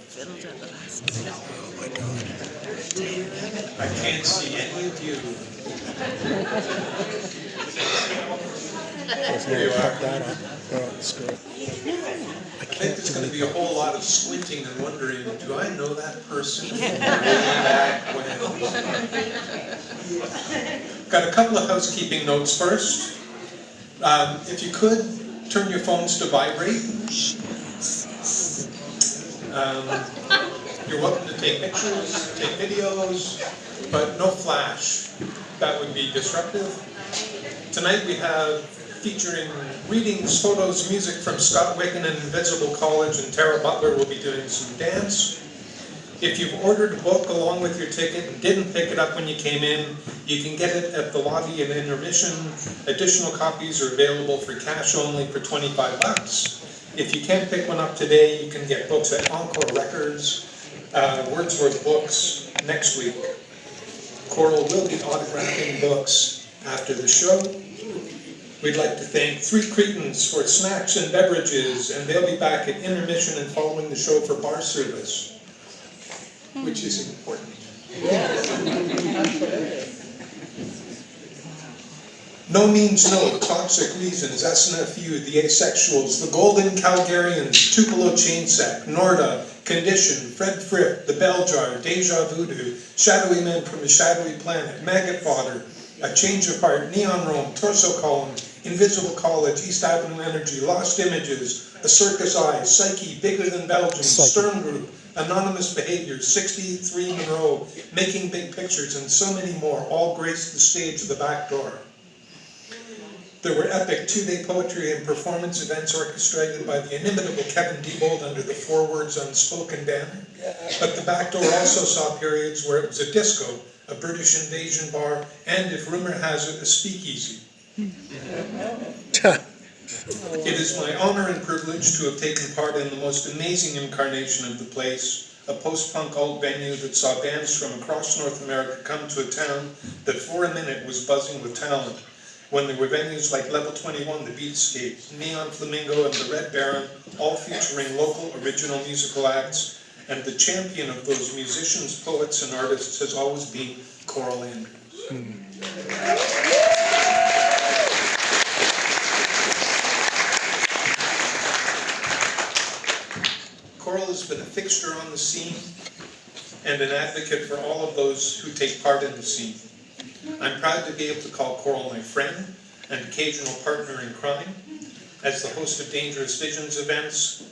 Fiddled at the last minute. Oh my God. I can't see any of you. Here you are. Cut that up. Oh, screw it. I I think can't there's do going to be a anything. whole lot of squinting and wondering, do I know that person? Way back when? Got a couple of housekeeping notes first. If you could, turn your phones to vibrate. You're welcome to take pictures, take videos, but no flash. That would be disruptive. Tonight we have featuring readings, photos, music from Scott Wicken and Invisible College, and Tara Butler will be doing some dance. If you've ordered a book along with your ticket and didn't pick it up when you came in, you can get it at the lobby at intermission. Additional copies are available for cash only for $25. If you can't pick one up today, you can get books at Encore Records, Wordsworth Books next week. Coral will be autographing books after the show. We'd like to thank Three Cretans for snacks and beverages, and they'll be back at intermission and following the show for bar service, which is important. No means no, Toxic Reasons, SNFU, The Asexuals, The Golden Calgarians, Tupelo Chainsack, Norda, Condition, Fred Fripp, The Bell Jar, Deja Voodoo, Shadowy Men from a Shadowy Planet, Maggot Fodder, A Change of Heart, Neon Rome, Torso Column, Invisible College, East Avenue Energy, Lost Images, A Circus Eye, Psyche, Bigger Than Belgium, Stern Group, Anonymous Behaviors, 63 Monroe, Making Big Pictures, and so many more, all graced the stage of the back door. There were epic two-day poetry and performance events orchestrated by the inimitable Kevin Diebolt under the Four Words Unspoken banner. But the back door also saw periods where it was a disco, a British invasion bar, and, if rumor has it, a speakeasy. It is my honor and privilege to have taken part in the most amazing incarnation of the place, a post-punk alt venue that saw bands from across North America come to a town that for a minute was buzzing with talent. When there were venues like Level 21, The Beatscape, Neon Flamingo, and The Red Baron, all featuring local original musical acts, and the champion of those musicians, poets, and artists has always been Coral Andrews. Coral has been a fixture on the scene and an advocate for all of those who take part in the scene. I'm proud to be able to call Coral my friend and occasional partner in crime. As the host of Dangerous Visions events,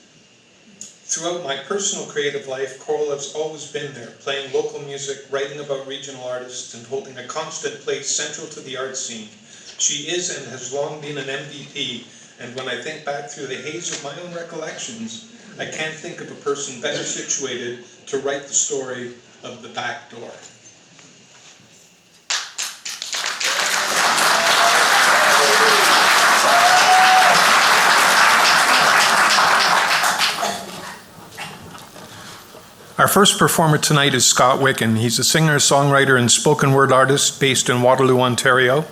throughout my personal creative life, Coral has always been there, playing local music, writing about regional artists, and holding a constant place central to the art scene. She is and has long been an MVP, and when I think back through the haze of my own recollections, I can't think of a person better situated to write the story of the back door. Our first performer tonight is Scott Wicken. He's a singer, songwriter, and spoken word artist based in Waterloo, Ontario.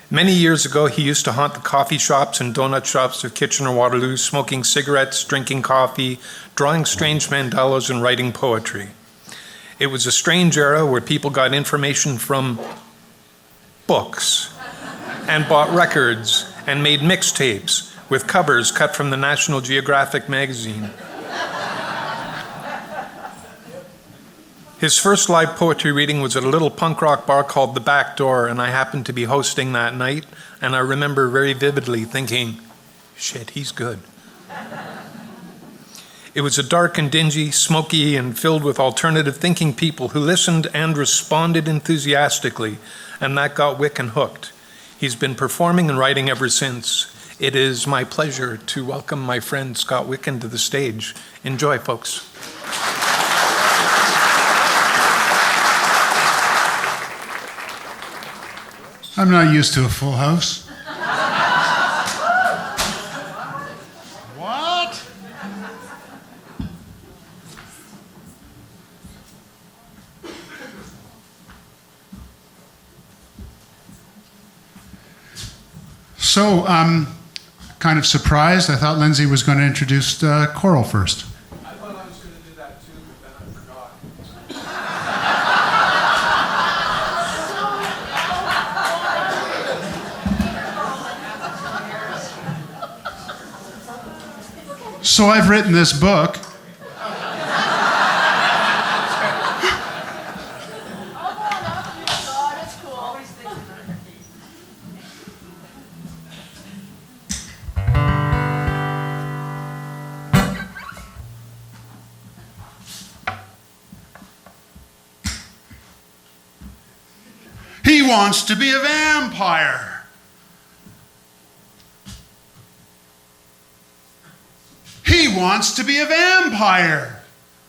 Many years ago, he used to haunt the coffee shops and donut shops of Kitchener-Waterloo, smoking cigarettes, drinking coffee, drawing strange mandalas, and writing poetry. It was a strange era where people got information from books and bought records and made mixtapes with covers cut from the National Geographic magazine. His first live poetry reading was at a little punk rock bar called The Back Door, and I happened to be hosting that night, and I remember very vividly thinking, shit, he's good. It was a dark and dingy, smoky, and filled with alternative thinking people who listened and responded enthusiastically, and that got Wicken hooked. He's been performing and writing ever since. It is my pleasure to welcome my friend Scott Wicken to the stage. Enjoy, folks. I'm not used to a full house. What? So, a kind of surprised. I thought Lindsay was going to introduce Coral first. I thought I was going to do that too, but then I forgot. So I've written this book. He wants to be a vampire. He wants to be a vampire.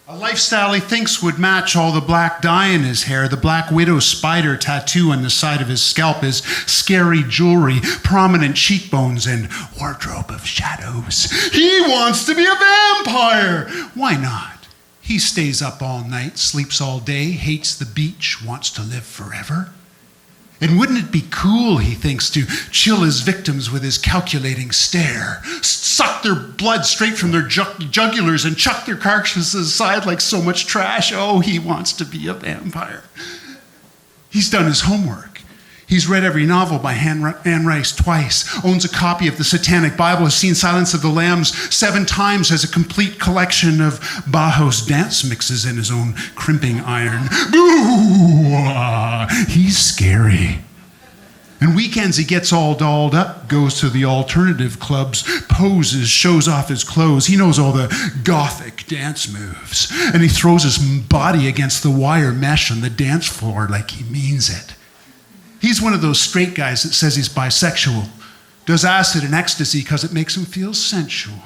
A lifestyle he thinks would match all the black dye in his hair, the black widow spider tattoo on the side of his scalp, his scary jewelry, prominent cheekbones, and wardrobe of shadows. He wants to be a vampire. Why not? He stays up all night, sleeps all day, hates the beach, wants to live forever. And wouldn't it be cool, he thinks, to chill his victims with his calculating stare, suck their blood straight from their jugulars and chuck their carcasses aside like so much trash? Oh, he wants to be a vampire. He's done his homework. He's read every novel by Anne Rice twice, owns a copy of the Satanic Bible, has seen Silence of the Lambs 7 times, has a complete collection of Bauhaus dance mixes in his own crimping iron. Boo! He's scary. And weekends he gets all dolled up, goes to the alternative clubs, poses, shows off his clothes. He knows all the gothic dance moves. And he throws his body against the wire mesh on the dance floor like he means it. He's one of those straight guys that says he's bisexual, does acid and ecstasy because it makes him feel sensual,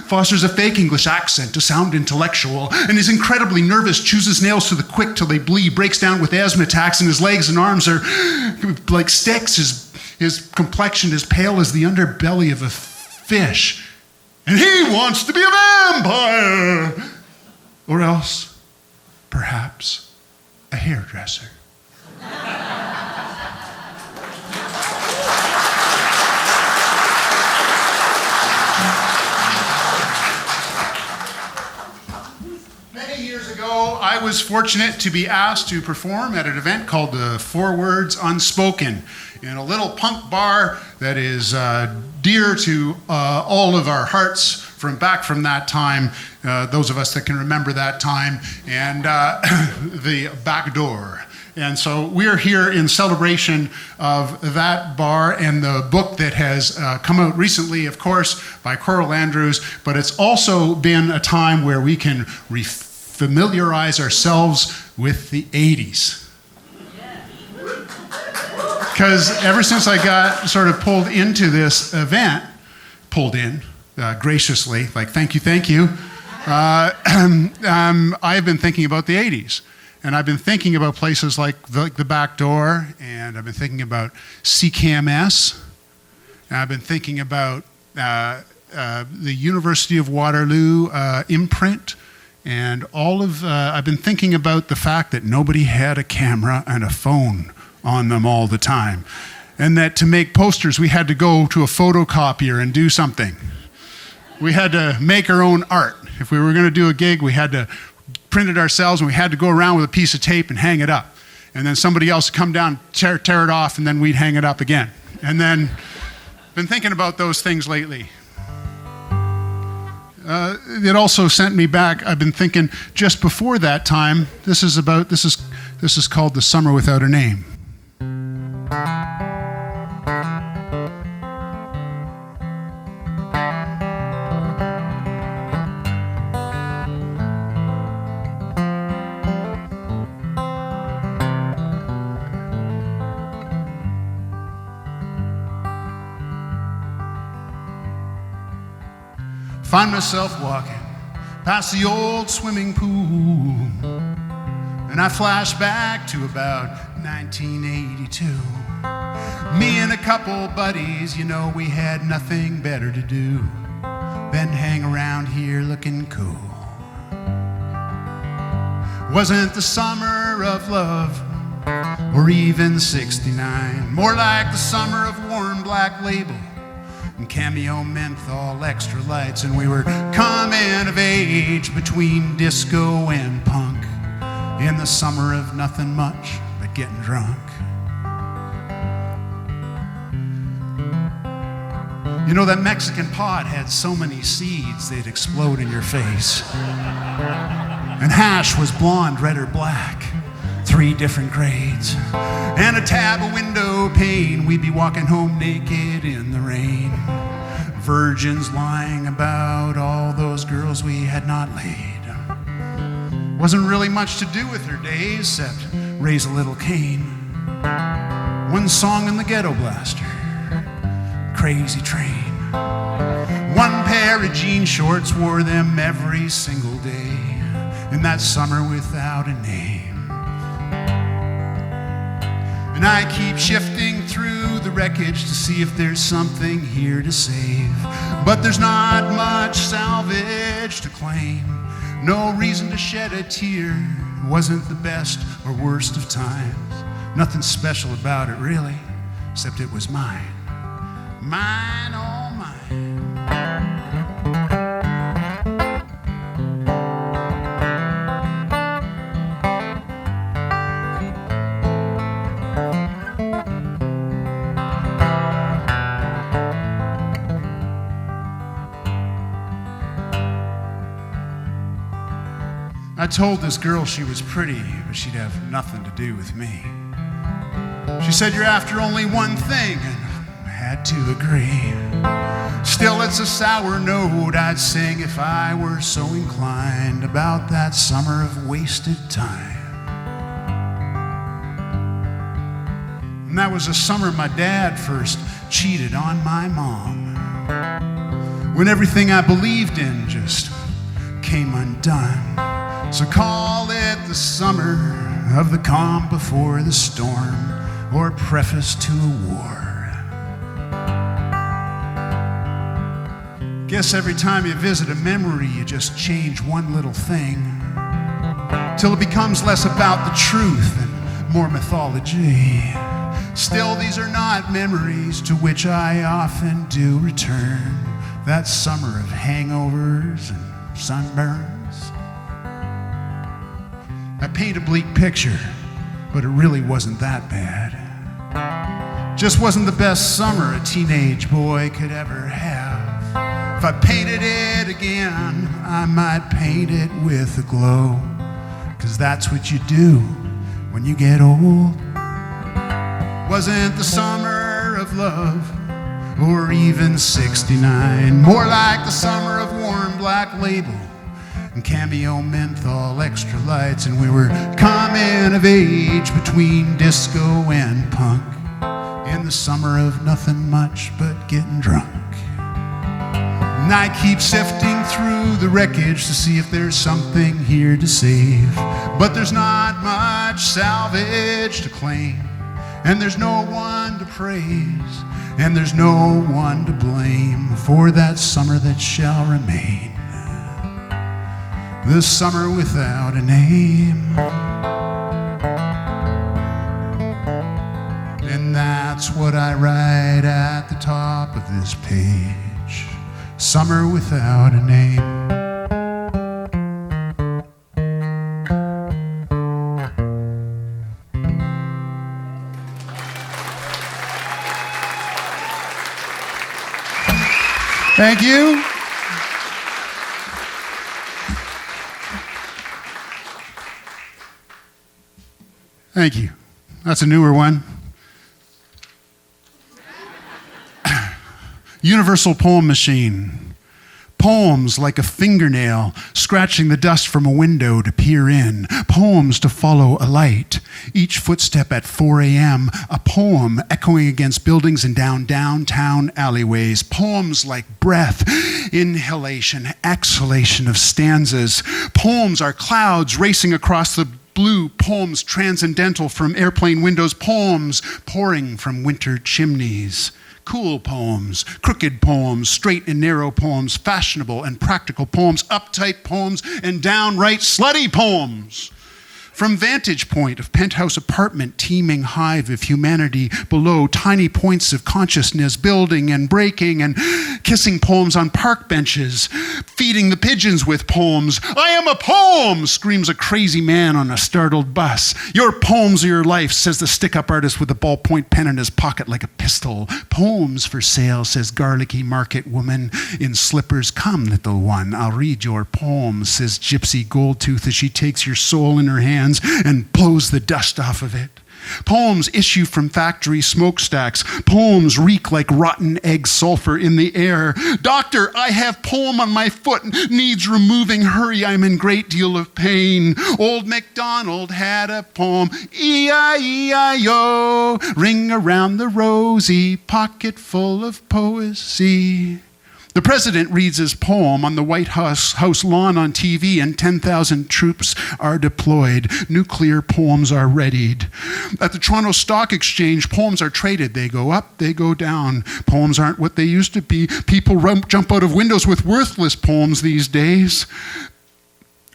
fosters a fake English accent to sound intellectual, and is incredibly nervous, chooses nails to the quick till they bleed, breaks down with asthma attacks, and his legs and arms are like sticks. His complexion is pale as the underbelly of a fish. And he wants to be a vampire! Or else, perhaps, a hairdresser. I was fortunate to be asked to perform at an event called the 4 Words Unspoken in a little punk bar that is dear to all of our hearts from that time, those of us that can remember that time, and the back door. And so we're here in celebration of that bar and the book that has come out recently, of course, by Coral Andrews, but it's also been a time where we can familiarize ourselves with the 80s. Because ever since I got sort of pulled into this event, graciously, like thank you, I've been thinking about the 80s. And I've been thinking about places like the back door, and I've been thinking about CKMS, and I've been thinking about the University of Waterloo imprint, and I've been thinking about the fact that nobody had a camera and a phone on them all the time. And that to make posters, we had to go to a photocopier and do something. We had to make our own art. If we were going to do a gig, we had to print it ourselves, and we had to go around with a piece of tape and hang it up. And then somebody else would come down, tear it off, and then we'd hang it up again. And then, been thinking about those things lately. It also sent me back. I've been thinking just before that time. This is called The Summer Without a Name. Find myself walking past the old swimming pool, and I flash back to about 1982. Me and a couple buddies, we had nothing better to do than hang around here looking cool. Wasn't the summer of love, or even '69, more like the summer of worn black label. and cameo menthol extra lights, and we were coming of age between disco and punk in the summer of nothing much but getting drunk. You know, that Mexican pot had so many seeds they'd explode in your face. And hash was blonde, red, or black, 3 different grades. And a tab of window pane, we'd be walking home naked in the rain. Virgins lying about all those girls we had not laid. Wasn't really much to do with her days except raise a little Cain. One song in the ghetto blaster, Crazy Train. One pair of jean shorts, wore them every single day in that summer without a name. And I keep shifting through the wreckage to see if there's something here to save. But there's not much salvage to claim. No reason to shed a tear. It wasn't the best or worst of times. Nothing special about it really, except it was mine. Mine, oh mine. I told this girl she was pretty, but she'd have nothing to do with me. She said, "You're after only one thing," and had to agree. Still, it's a sour note I'd sing if I were so inclined about that summer of wasted time. And that was the summer my dad first cheated on my mom, when everything I believed in just came undone. So call it the summer of the calm before the storm, or preface to a war. Guess every time you visit a memory, you just change one little thing, till it becomes less about the truth and more mythology. Still, these are not memories to which I often do return. That summer of hangovers and sunburns. I paint a bleak picture, but it really wasn't that bad. Just wasn't the best summer a teenage boy could ever have. If I painted it again, I might paint it with a glow, 'cause that's what you do when you get old. Wasn't the summer of love, or even 69, more like the summer of warm Black Label and cameo menthol extra lights, and we were coming of age between disco and punk in the summer of nothing much but getting drunk. And I keep sifting through the wreckage to see if there's something here to save, but there's not much salvage to claim, and there's no one to praise, and there's no one to blame for that summer that shall remain, the summer without a name. And that's what I write at the top of this page, summer without a name. Thank you. Thank you. That's a newer one. Universal Poem Machine. Poems like a fingernail scratching the dust from a window to peer in. Poems to follow a light. Each footstep at 4 a.m. A poem echoing against buildings and down downtown alleyways. Poems like breath, inhalation, exhalation of stanzas. Poems are clouds racing across the blue. Poems transcendental from airplane windows. Poems pouring from winter chimneys. Cool poems, crooked poems, straight and narrow poems, fashionable and practical poems, uptight poems, and downright slutty poems. From vantage point of penthouse apartment, teeming hive of humanity below, tiny points of consciousness building and breaking and kissing poems on park benches, feeding the pigeons with poems. I am a poem, screams a crazy man on a startled bus. Your poems are your life, says the stick-up artist with a ballpoint pen in his pocket like a pistol. Poems for sale, says garlicky market woman in slippers. Come, little one, I'll read your poems, says Gypsy Goldtooth as she takes your soul in her hands and blows the dust off of it. Poems issue from factory smokestacks. Poems reek like rotten egg sulfur in the air. Doctor, I have poem on my foot, needs removing. Hurry, I'm in great deal of pain. Old MacDonald had a poem, E-I-E-I-O, ring around the rosy, pocket full of poesy. The president reads his poem on the White House lawn on TV, and 10,000 troops are deployed. Nuclear poems are readied. At the Toronto Stock Exchange, poems are traded. They go up, they go down. Poems aren't what they used to be. People jump out of windows with worthless poems these days.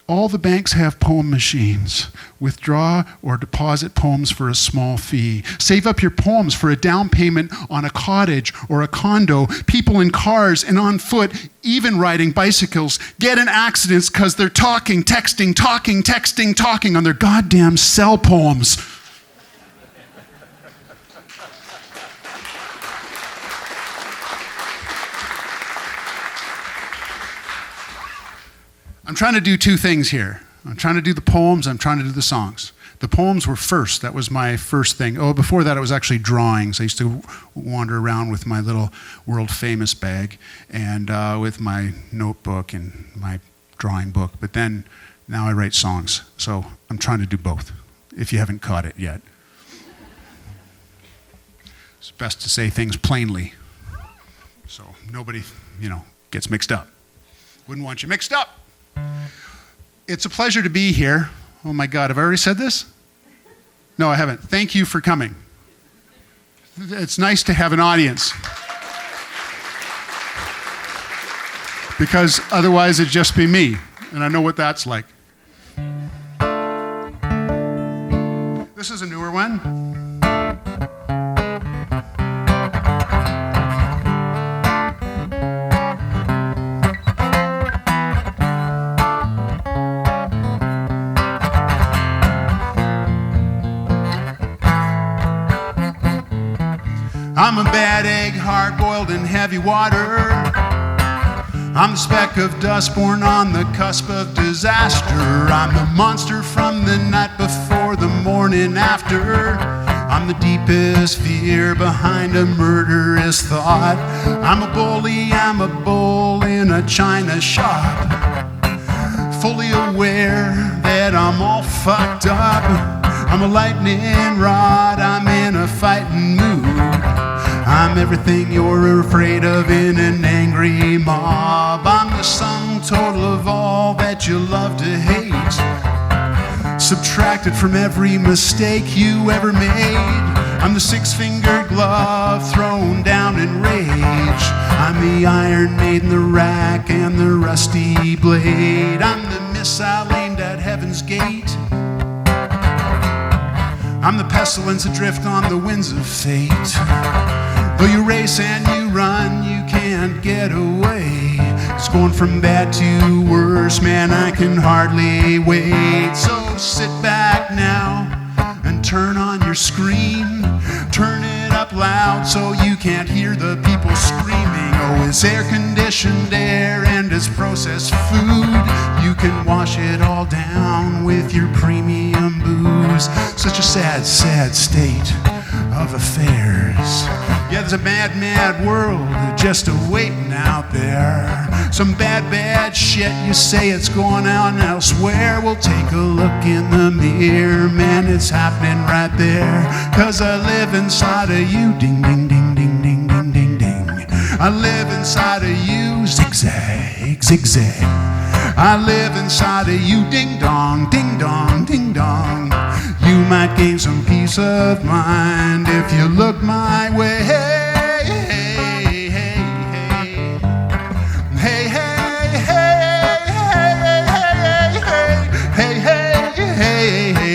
All the banks have poem machines. Withdraw or deposit poems for a small fee. Save up your poems for a down payment on a cottage or a condo. People in cars and on foot, even riding bicycles, get in accidents because they're talking on their goddamn cell poems. I'm trying to do two things here. I'm trying to do the poems, I'm trying to do the songs. The poems were first. That was my first thing. Oh, before that, it was actually drawings. I used to wander around with my little world-famous bag and with my notebook and my drawing book. But then, now I write songs. So I'm trying to do both, if you haven't caught it yet. It's best to say things plainly so nobody, gets mixed up. Wouldn't want you mixed up. It's a pleasure to be here. Oh my God, have I already said this? No, I haven't. Thank you for coming. It's nice to have an audience. Because otherwise it'd just be me, and I know what that's like. This is a newer one. I'm a bad egg, hard-boiled in heavy water. I'm the speck of dust born on the cusp of disaster. I'm the monster from the night before, the morning after. I'm the deepest fear behind a murderous thought. I'm a bully, I'm a bull in a china shop. Fully aware that I'm all fucked up. I'm a lightning rod, I'm in a fighting mood. I'm everything you're afraid of in an angry mob. I'm the sum total of all that you love to hate, subtracted from every mistake you ever made. I'm the six-fingered glove thrown down in rage. I'm the Iron Maiden, the rack, and the rusty blade. I'm the missile aimed at heaven's gate. I'm the pestilence adrift on the winds of fate. Though you race and you run, you can't get away. It's going from bad to worse, man, I can hardly wait. So sit back now and turn on your screen. Turn it up loud so you can't hear the people screaming. Oh, it's air-conditioned air and it's processed food. You can wash it all down with your premium booze. Such a sad, sad state of affairs. Yeah, there's a mad, mad world just a-waiting out there. Some bad, bad shit, you say it's going on elsewhere. Well, take a look in the mirror, man, it's happening right there. 'Cause I live inside of you, ding, ding, ding, ding, ding, ding, ding, ding. I live inside of you, zigzag, zigzag. I live inside of you, ding dong, ding dong, ding dong. You might gain some peace of mind if you look my way. Hey, hey, hey, hey. Hey, hey, hey, hey, hey, hey, hey, hey, hey, hey,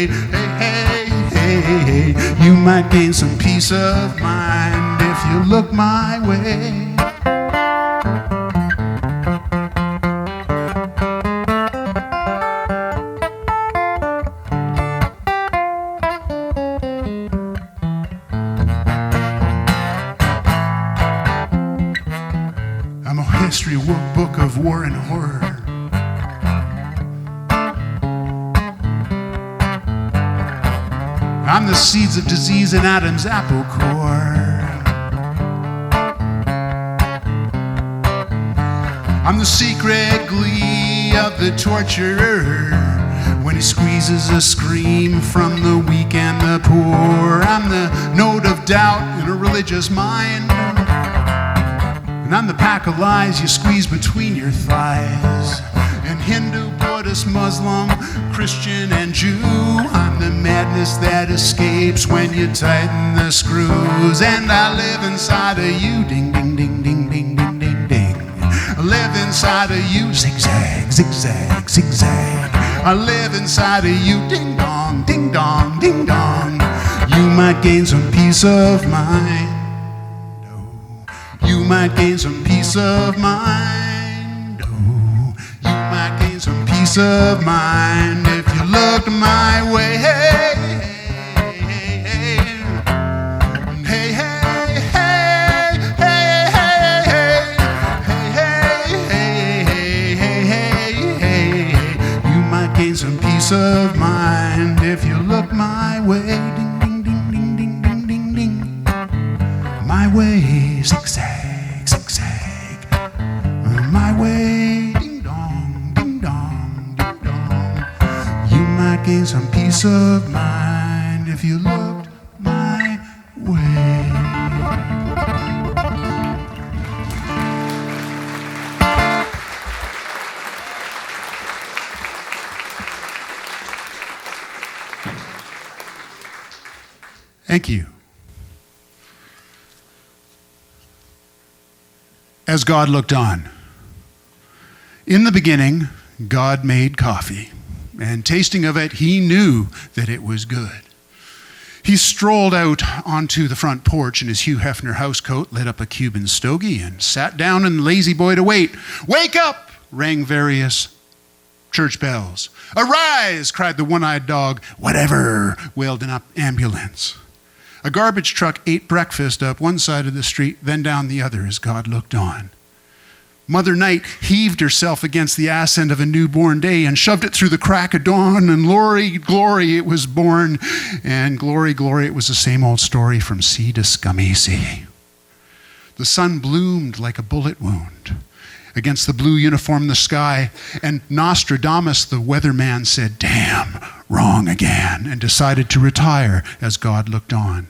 You might gain some peace of mind if you look my way. I'm a history book of war and horror. I'm the seeds of disease in Adam's apple core. I'm the secret glee of the torturer when he squeezes a scream from the weak and the poor. I'm the note of doubt in a religious mind. And I'm the pack of lies you squeeze between your thighs. And Hindu, Buddhist, Muslim, Christian, and Jew, I'm the madness that escapes when you tighten the screws. And I live inside of you, ding, ding, ding, ding, ding, ding, ding, ding. I live inside of you, zigzag, zigzag, zigzag. I live inside of you, ding dong, ding dong, ding dong. You might gain some peace of mind. You might gain some peace of mind. Oh, you might gain some peace of mind if you look my way. Hey, hey, hey, hey, hey, hey, hey, hey, hey, hey. You might gain some peace of mind if you look my way. Ding, ding, ding, ding, ding, ding, ding, ding. My way, zigzag. My way, ding dong, ding dong, ding dong. You might gain some peace of mind if you looked my way. Thank you. As God looked on. In the beginning, God made coffee, and tasting of it, he knew that it was good. He strolled out onto the front porch in his Hugh Hefner housecoat, lit up a Cuban stogie, and sat down and lazy boy to wait. Wake up! Rang various church bells. Arise! Cried the one-eyed dog. Whatever! Wailed an ambulance. A garbage truck ate breakfast up one side of the street, then down the other as God looked on. Mother Night heaved herself against the ass end of a newborn day and shoved it through the crack of dawn, and glory, glory, it was born, and glory, glory, it was the same old story from sea to scummy sea. The sun bloomed like a bullet wound against the blue uniform in the sky, and Nostradamus, the weatherman, said, "Damn, wrong again," and decided to retire as God looked on.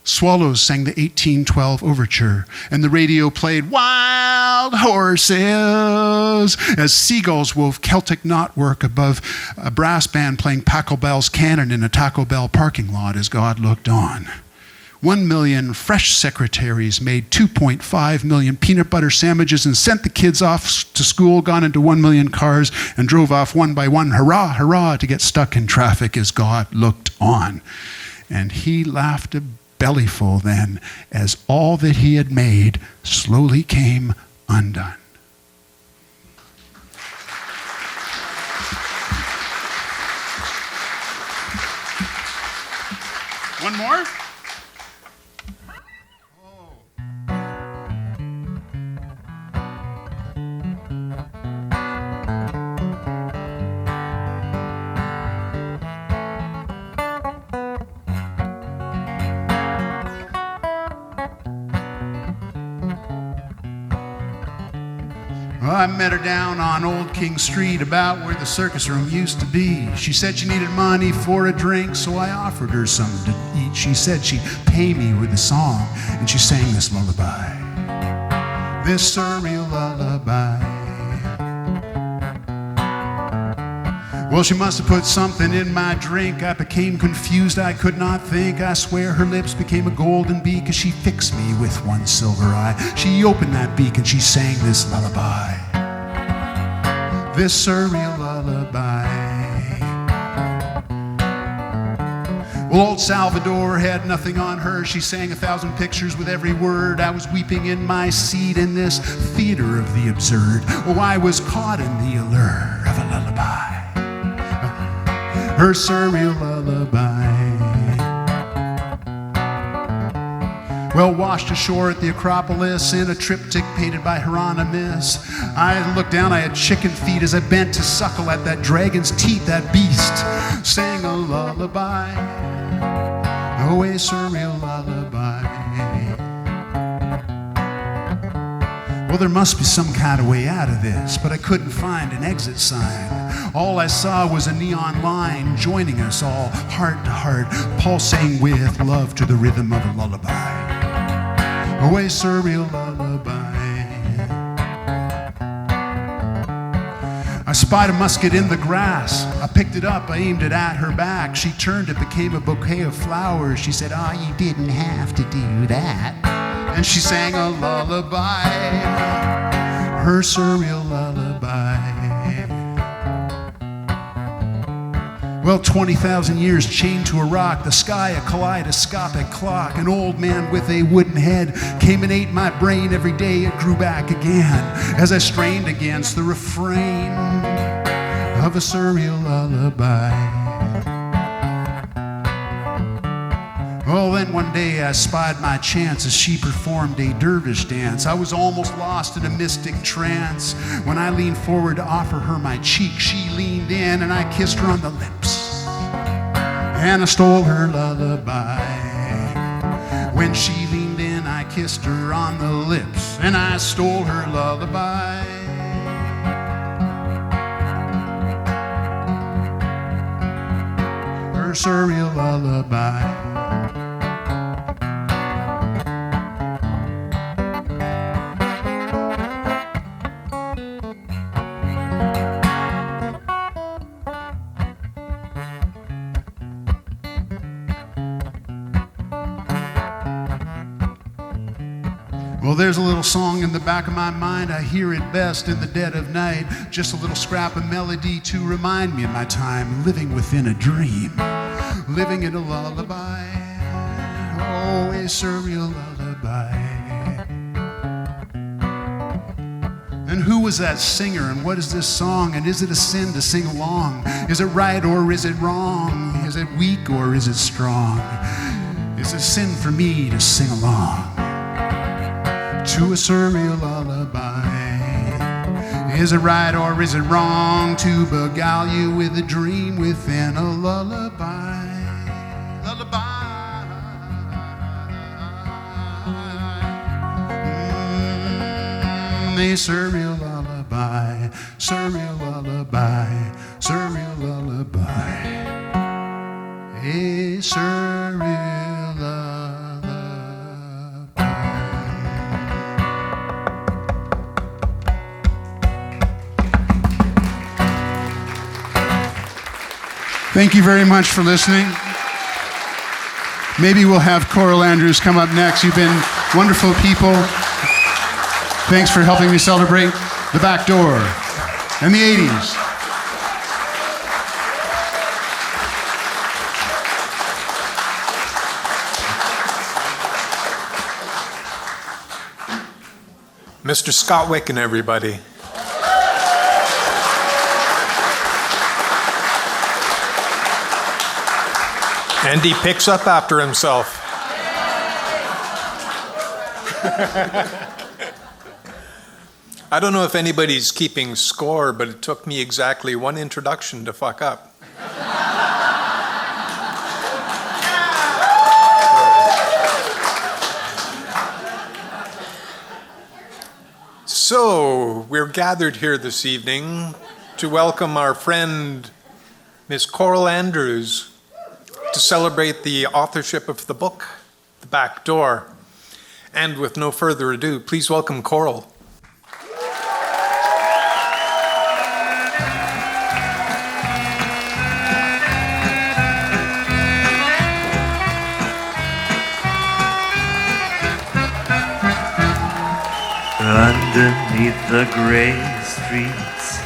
Swallows sang the 1812 overture, and the radio played Wild Horses as seagulls wove Celtic knotwork above a brass band playing Pachelbel's Cannon in a Taco Bell parking lot as God looked on. 1 million fresh secretaries made 2.5 million peanut butter sandwiches and sent the kids off to school, got into 1 million cars, and drove off one by one, hurrah, hurrah, to get stuck in traffic as God looked on. And he laughed a bellyful then as all that he had made slowly came undone. One more? Well, I met her down on Old King Street about where the circus room used to be. She said she needed money for a drink, so I offered her something to eat. She said she'd pay me with a song, and she sang this lullaby, this surreal lullaby. Well, she must have put something in my drink. I became confused, I could not think. I swear her lips became a golden beak as she fixed me with one silver eye. She opened that beak and she sang this lullaby, this surreal lullaby. Well, old Salvador had nothing on her. She sang 1,000 pictures with every word. I was weeping in my seat in this theater of the absurd. Oh, I was caught in the allure of a lullaby, her surreal lullaby. Well, washed ashore at the Acropolis in a triptych painted by Hieronymus. I looked down, I had chicken feet as I bent to suckle at that dragon's teeth. That beast sang a lullaby, oh, a surreal lullaby. Well, there must be some kind of way out of this, but I couldn't find an exit sign. All I saw was a neon line joining us all, heart to heart, pulsating with love to the rhythm of a lullaby. Oh, a surreal lullaby. I spied a musket in the grass. I picked it up, I aimed it at her back. She turned, it became a bouquet of flowers. She said, "Oh, you didn't have to do that." And she sang a lullaby, her surreal lullaby. Well, 20,000 years chained to a rock, the sky a kaleidoscopic clock. An old man with a wooden head came and ate my brain. Every day it grew back again as I strained against the refrain of a surreal lullaby. Well, then one day I spied my chance as she performed a dervish dance. I was almost lost in a mystic trance. When I leaned forward to offer her my cheek, she leaned in and I kissed her on the lips, and I stole her lullaby. When she leaned in, I kissed her on the lips, and I stole her lullaby. Her surreal lullaby. Well, there's a little song in the back of my mind. I hear it best in the dead of night. Just a little scrap of melody to remind me of my time living within a dream, living in a lullaby, oh, a surreal lullaby. And who was that singer, and what is this song, and is it a sin to sing along? Is it right or is it wrong? Is it weak or is it strong? Is it a sin for me to sing along to a surreal lullaby? Is it right or is it wrong to beguile you with a dream within a lullaby? Lullaby. A surreal lullaby, surreal lullaby, surreal lullaby. A surreal lullaby. Thank you very much for listening. Maybe we'll have Coral Andrews come up next. You've been wonderful people. Thanks for helping me celebrate the back door and the 80s. Mr. Scott Wicken, everybody. And he picks up after himself. I don't know if anybody's keeping score, but it took me exactly one introduction to fuck up. So, we're gathered here this evening to welcome our friend, Miss Coral Andrews, to celebrate the authorship of the book, The Back Door. And with no further ado, please welcome Coral. Underneath the gray streets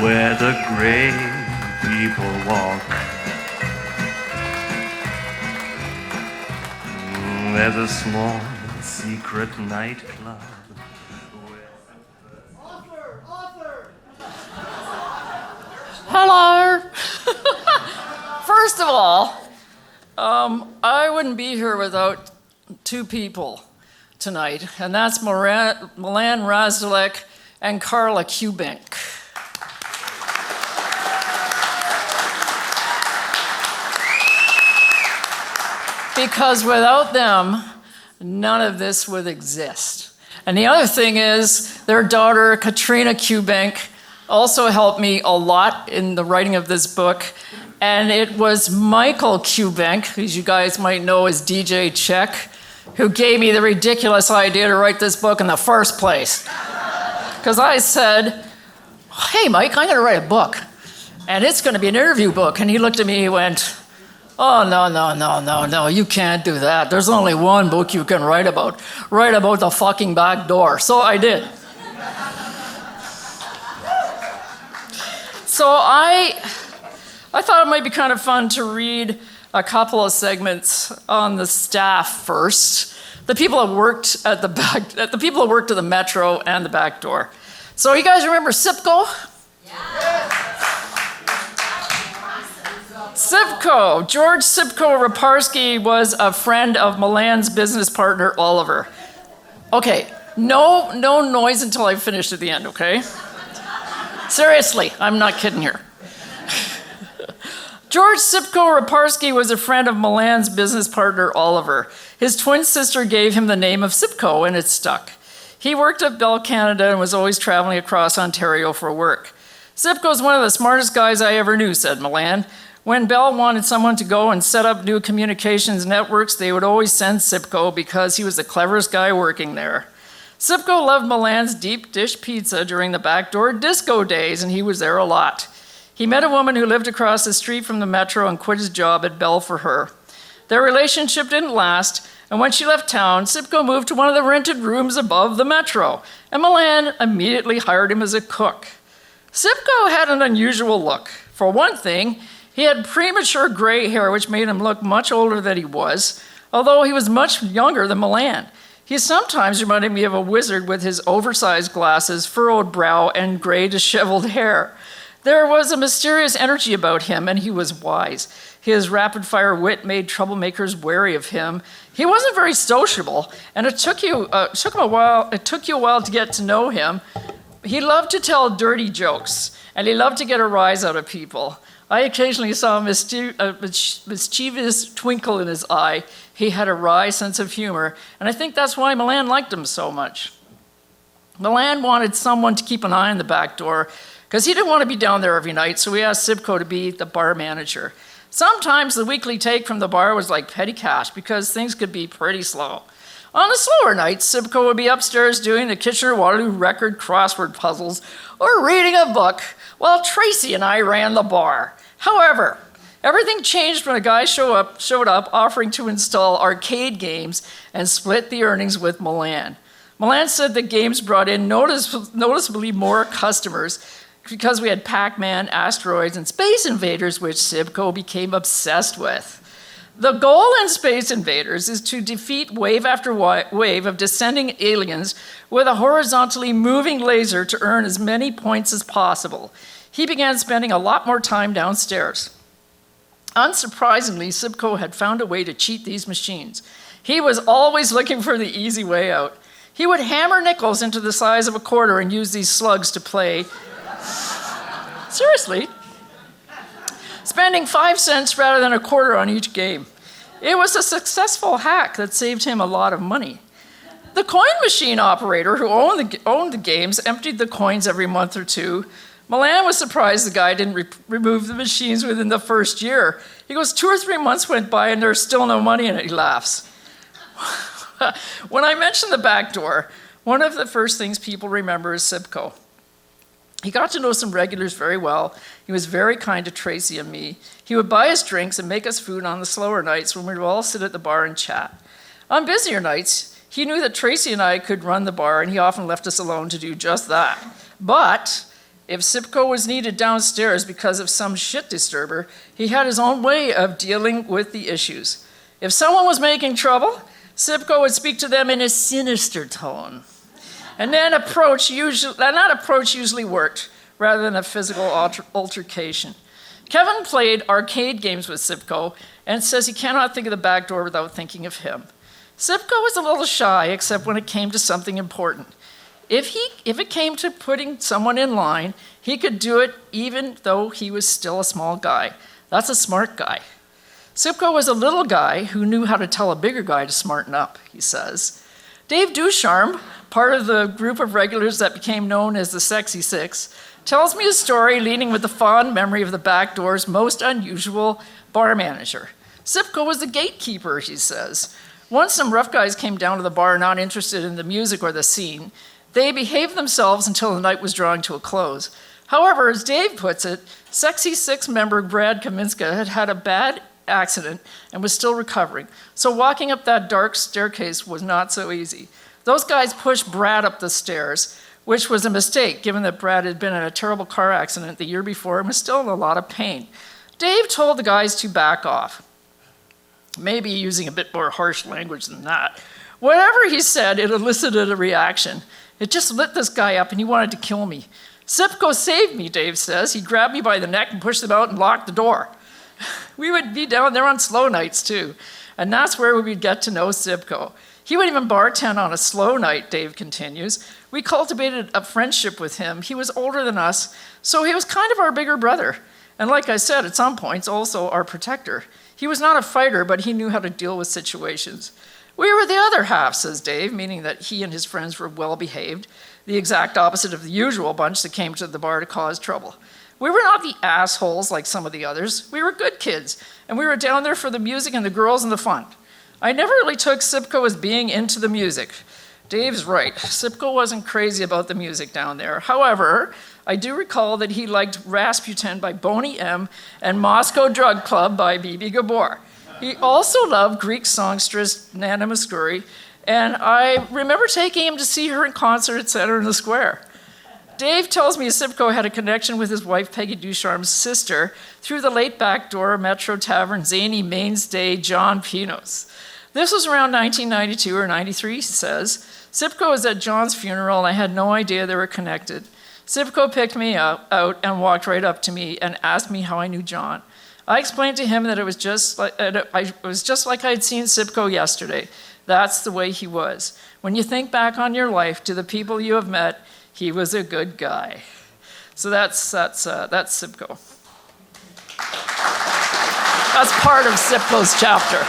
where the gray people walk, There's a small secret nightclub. Hello. First of all, I wouldn't be here without two people tonight, and that's Milan Razdalek and Carla Kubink. Because without them, none of this would exist. And the other thing is, their daughter, Katrina Kubink, also helped me a lot in the writing of this book. And it was Michael Kubink, who you guys might know as DJ Czech, who gave me the ridiculous idea to write this book in the first place. Because I said, hey, Mike, I'm going to write a book. And it's going to be an interview book. And he looked at me, he went, oh, no, you can't do that. There's only one book you can write about. Write about the fucking back door. So I did. So I thought it might be kind of fun to read a couple of segments on the staff first. The people that worked at the Metro and the back door. So you guys remember Sipco? Yeah. Sipco. George Sipco Raparsky was a friend of Milan's business partner, Oliver. Okay, no noise until I finish at the end, okay? Seriously, I'm not kidding here. George Sipco Raparsky was a friend of Milan's business partner, Oliver. His twin sister gave him the name of Sipco, and it stuck. He worked at Bell Canada and was always traveling across Ontario for work. Sipco's one of the smartest guys I ever knew, said Milan. When Bell wanted someone to go and set up new communications networks, they would always send Sipco because he was the cleverest guy working there. Sipco loved Milan's deep dish pizza during the backdoor disco days, and he was there a lot. He met a woman who lived across the street from the Metro and quit his job at Bell for her. Their relationship didn't last, and when she left town, Sipco moved to one of the rented rooms above the Metro, and Milan immediately hired him as a cook. Sipco had an unusual look. For one thing, he had premature gray hair, which made him look much older than he was, although he was much younger than Milan. He sometimes reminded me of a wizard with his oversized glasses, furrowed brow, and gray disheveled hair. There was a mysterious energy about him, and he was wise. His rapid-fire wit made troublemakers wary of him. He wasn't very sociable, and it took you a while to get to know him. He loved to tell dirty jokes, and he loved to get a rise out of people. I occasionally saw a mischievous twinkle in his eye. He had a wry sense of humor, and I think that's why Milan liked him so much. Milan wanted someone to keep an eye on the back door, because he didn't want to be down there every night, so he asked Sipco to be the bar manager. Sometimes the weekly take from the bar was like petty cash, because things could be pretty slow. On the slower nights, Sipco would be upstairs doing the Kitchener-Waterloo record crossword puzzles or reading a book, while Tracy and I ran the bar. However, everything changed when a guy showed up offering to install arcade games and split the earnings with Milan. Milan said the games brought in noticeably more customers because we had Pac-Man, Asteroids, and Space Invaders, which Sipco became obsessed with. The goal in Space Invaders is to defeat wave after wave of descending aliens with a horizontally moving laser to earn as many points as possible. He began spending a lot more time downstairs. Unsurprisingly, Sipco had found a way to cheat these machines. He was always looking for the easy way out. He would hammer nickels into the size of a quarter and use these slugs to play. Seriously. Spending 5 cents rather than a quarter on each game. It was a successful hack that saved him a lot of money. The coin machine operator who owned the games emptied the coins every month or two. Milan was surprised the guy didn't remove the machines within the first year. He goes, 2 or 3 months went by and there's still no money in it, he laughs. When I mentioned the back door, one of the first things people remember is Sipco. He got to know some regulars very well. He was very kind to Tracy and me. He would buy us drinks and make us food on the slower nights when we would all sit at the bar and chat. On busier nights, he knew that Tracy and I could run the bar, and he often left us alone to do just that. But if Sipco was needed downstairs because of some shit disturber, he had his own way of dealing with the issues. If someone was making trouble, Sipko would speak to them in a sinister tone. And then that approach usually worked, rather than a physical altercation. Kevin played arcade games with Sipko and says he cannot think of the back door without thinking of him. Sipko was a little shy, except when it came to something important. If it came to putting someone in line, he could do it even though he was still a small guy. That's a smart guy. Sipko was a little guy who knew how to tell a bigger guy to smarten up, he says. Dave Ducharme, part of the group of regulars that became known as the Sexy Six, tells me a story leading with the fond memory of the back door's most unusual bar manager. Sipko was the gatekeeper, he says. Once some rough guys came down to the bar not interested in the music or the scene. They behaved themselves until the night was drawing to a close. However, as Dave puts it, Sexy Six member Brad Kaminska had had a bad accident and was still recovering. So walking up that dark staircase was not so easy. Those guys pushed Brad up the stairs, which was a mistake given that Brad had been in a terrible car accident the year before and was still in a lot of pain. Dave told the guys to back off, maybe using a bit more harsh language than that. Whatever he said, it elicited a reaction. It just lit this guy up and he wanted to kill me. Sipko saved me, Dave says. He grabbed me by the neck and pushed him out and locked the door. We would be down there on slow nights too, and that's where we would get to know Sipko. He would even bartend on a slow night, Dave continues. We cultivated a friendship with him. He was older than us, so he was kind of our bigger brother. And like I said, at some points, also our protector. He was not a fighter, but he knew how to deal with situations. We were the other half, says Dave, meaning that he and his friends were well behaved, the exact opposite of the usual bunch that came to the bar to cause trouble. We were not the assholes like some of the others. We were good kids, and we were down there for the music and the girls and the fun. I never really took Sipko as being into the music. Dave's right. Sipko wasn't crazy about the music down there. However, I do recall that he liked Rasputin by Boney M. and Moscow Drug Club by B.B. Gabor. He also loved Greek songstress Nana Mouskouri, and I remember taking him to see her in concert at Center in the Square. Dave tells me Sipko had a connection with his wife Peggy Ducharme's sister through the late back door Metro Tavern zany mainstay John Pinos. This was around 1992 or 93, he says. Sipko was at John's funeral, and I had no idea they were connected. Sipko picked me out and walked right up to me and asked me how I knew John. I explained to him that it was just like I had seen Sipko yesterday. That's the way he was. When you think back on your life to the people you have met, he was a good guy. So that's Sipko. That's part of Sipko's chapter.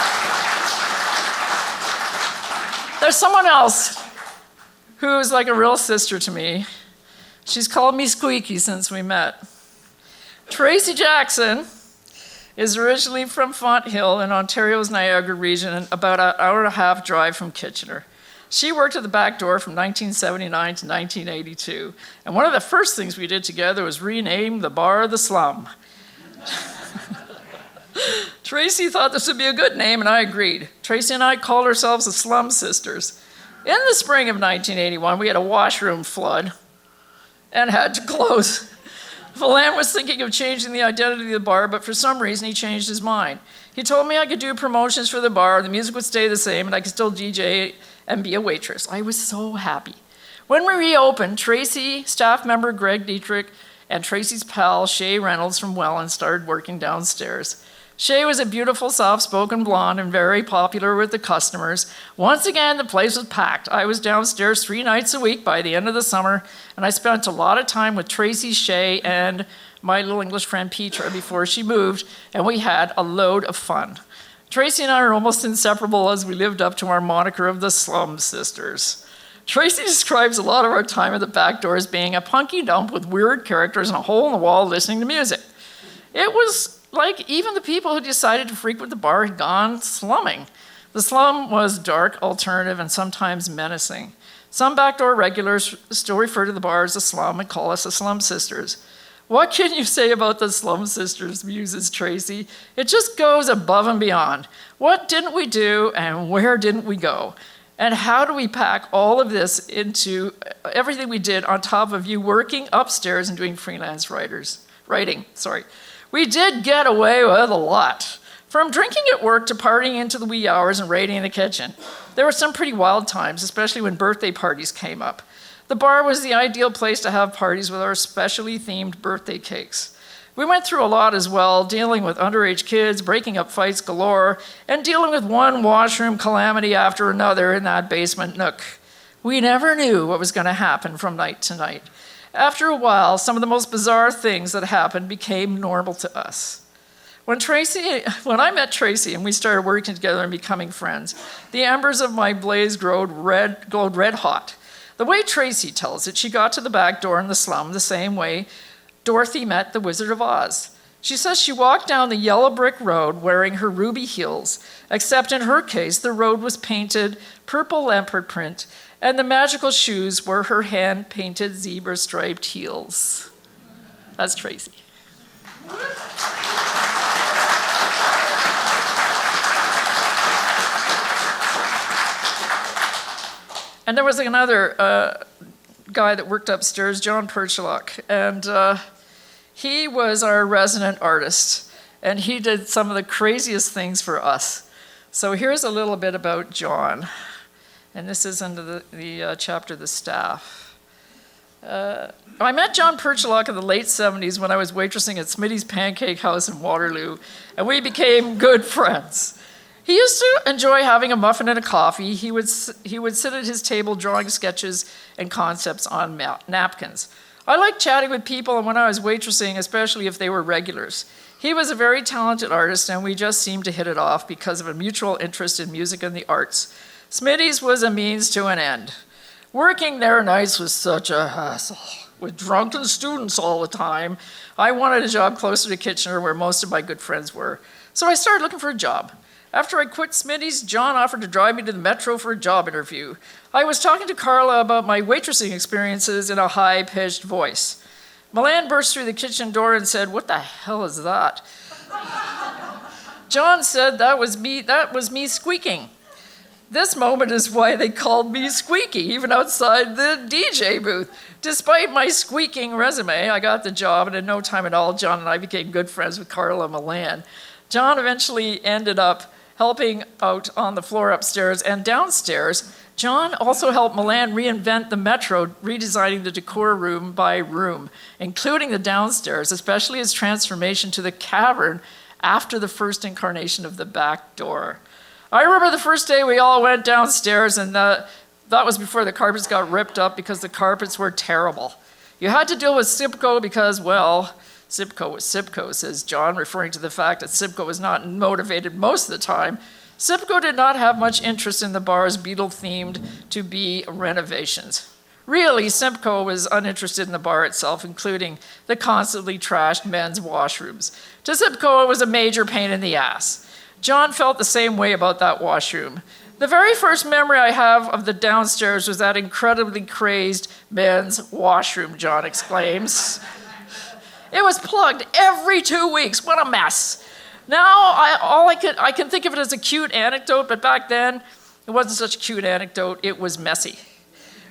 There's someone else who's like a real sister to me. She's called me Squeaky since we met. Tracy Jackson is originally from Fonthill in Ontario's Niagara region, and about an hour and a half drive from Kitchener. She worked at the back door from 1979 to 1982, and one of the first things we did together was rename the bar The Slum. Tracy thought this would be a good name, and I agreed. Tracy and I called ourselves the Slum Sisters. In the spring of 1981, we had a washroom flood and had to close. Valan was thinking of changing the identity of the bar, but for some reason he changed his mind. He told me I could do promotions for the bar, the music would stay the same, and I could still DJ and be a waitress. I was so happy. When we reopened, Tracy, staff member Greg Dietrich, and Tracy's pal Shay Reynolds from Welland started working downstairs. Shay was a beautiful, soft-spoken blonde and very popular with the customers. Once again, the place was packed. I was downstairs 3 nights a week by the end of the summer, and I spent a lot of time with Tracy, Shay, and my little English friend Petra before she moved, and we had a load of fun. Tracy and I are almost inseparable as we lived up to our moniker of the Slum Sisters. Tracy describes a lot of our time at the back door as being a punky dump with weird characters and a hole in the wall listening to music. It was like even the people who decided to frequent the bar had gone slumming. The slum was dark, alternative, and sometimes menacing. Some backdoor regulars still refer to the bar as a slum and call us the Slum Sisters. What can you say about the Slum Sisters, muses Tracy? It just goes above and beyond. What didn't we do and where didn't we go? And how do we pack all of this into everything we did on top of you working upstairs and doing freelance writing? We did get away with a lot. From drinking at work to partying into the wee hours and raiding the kitchen, there were some pretty wild times, especially when birthday parties came up. The bar was the ideal place to have parties with our specially themed birthday cakes. We went through a lot as well, dealing with underage kids, breaking up fights galore, and dealing with one washroom calamity after another in that basement nook. We never knew what was going to happen from night to night. After a while, some of the most bizarre things that happened became normal to us. When I met Tracy and we started working together and becoming friends, the embers of my blaze glowed red hot. The way Tracy tells it, she got to the back door in the slum the same way Dorothy met the Wizard of Oz. She says she walked down the yellow brick road wearing her ruby heels, except in her case, the road was painted purple leopard print, and the magical shoes were her hand-painted zebra-striped heels. That's Tracy. And there was another guy that worked upstairs, John Perchlock, and he was our resident artist, and he did some of the craziest things for us. So here's a little bit about John, and this is under the chapter, The Staff. I met John Perchlock in the late 70s when I was waitressing at Smitty's Pancake House in Waterloo, and we became good friends. He used to enjoy having a muffin and a coffee. He would sit at his table drawing sketches and concepts on napkins. I liked chatting with people, and when I was waitressing, especially if they were regulars. He was a very talented artist, and we just seemed to hit it off because of a mutual interest in music and the arts. Smitty's was a means to an end. Working there nights was such a hassle. With drunken students all the time, I wanted a job closer to Kitchener, where most of my good friends were. So I started looking for a job. After I quit Smitty's, John offered to drive me to the Metro for a job interview. I was talking to Carla about my waitressing experiences in a high-pitched voice. Milan burst through the kitchen door and said, "What the hell is that?" John said, that was me squeaking. This moment is why they called me Squeaky, even outside the DJ booth. Despite my squeaking resume, I got the job, and in no time at all, John and I became good friends with Carla and Milan. John eventually ended up helping out on the floor upstairs and downstairs. John also helped Milan reinvent the Metro, redesigning the decor room by room, including the downstairs, especially his transformation to the cavern after the first incarnation of the back door. I remember the first day we all went downstairs, and that was before the carpets got ripped up because the carpets were terrible. You had to deal with Sipco because, well, Sipco was Sipco, says John, referring to the fact that Sipco was not motivated most of the time. Sipco did not have much interest in the bar's Beatle-themed to-be renovations. Really, Sipco was uninterested in the bar itself, including the constantly trashed men's washrooms. To Sipco, it was a major pain in the ass. John felt the same way about that washroom. The very first memory I have of the downstairs was that incredibly crazed men's washroom, John exclaims. It was plugged every 2 weeks. What a mess. Now, I can think of it as a cute anecdote, but back then, it wasn't such a cute anecdote. It was messy.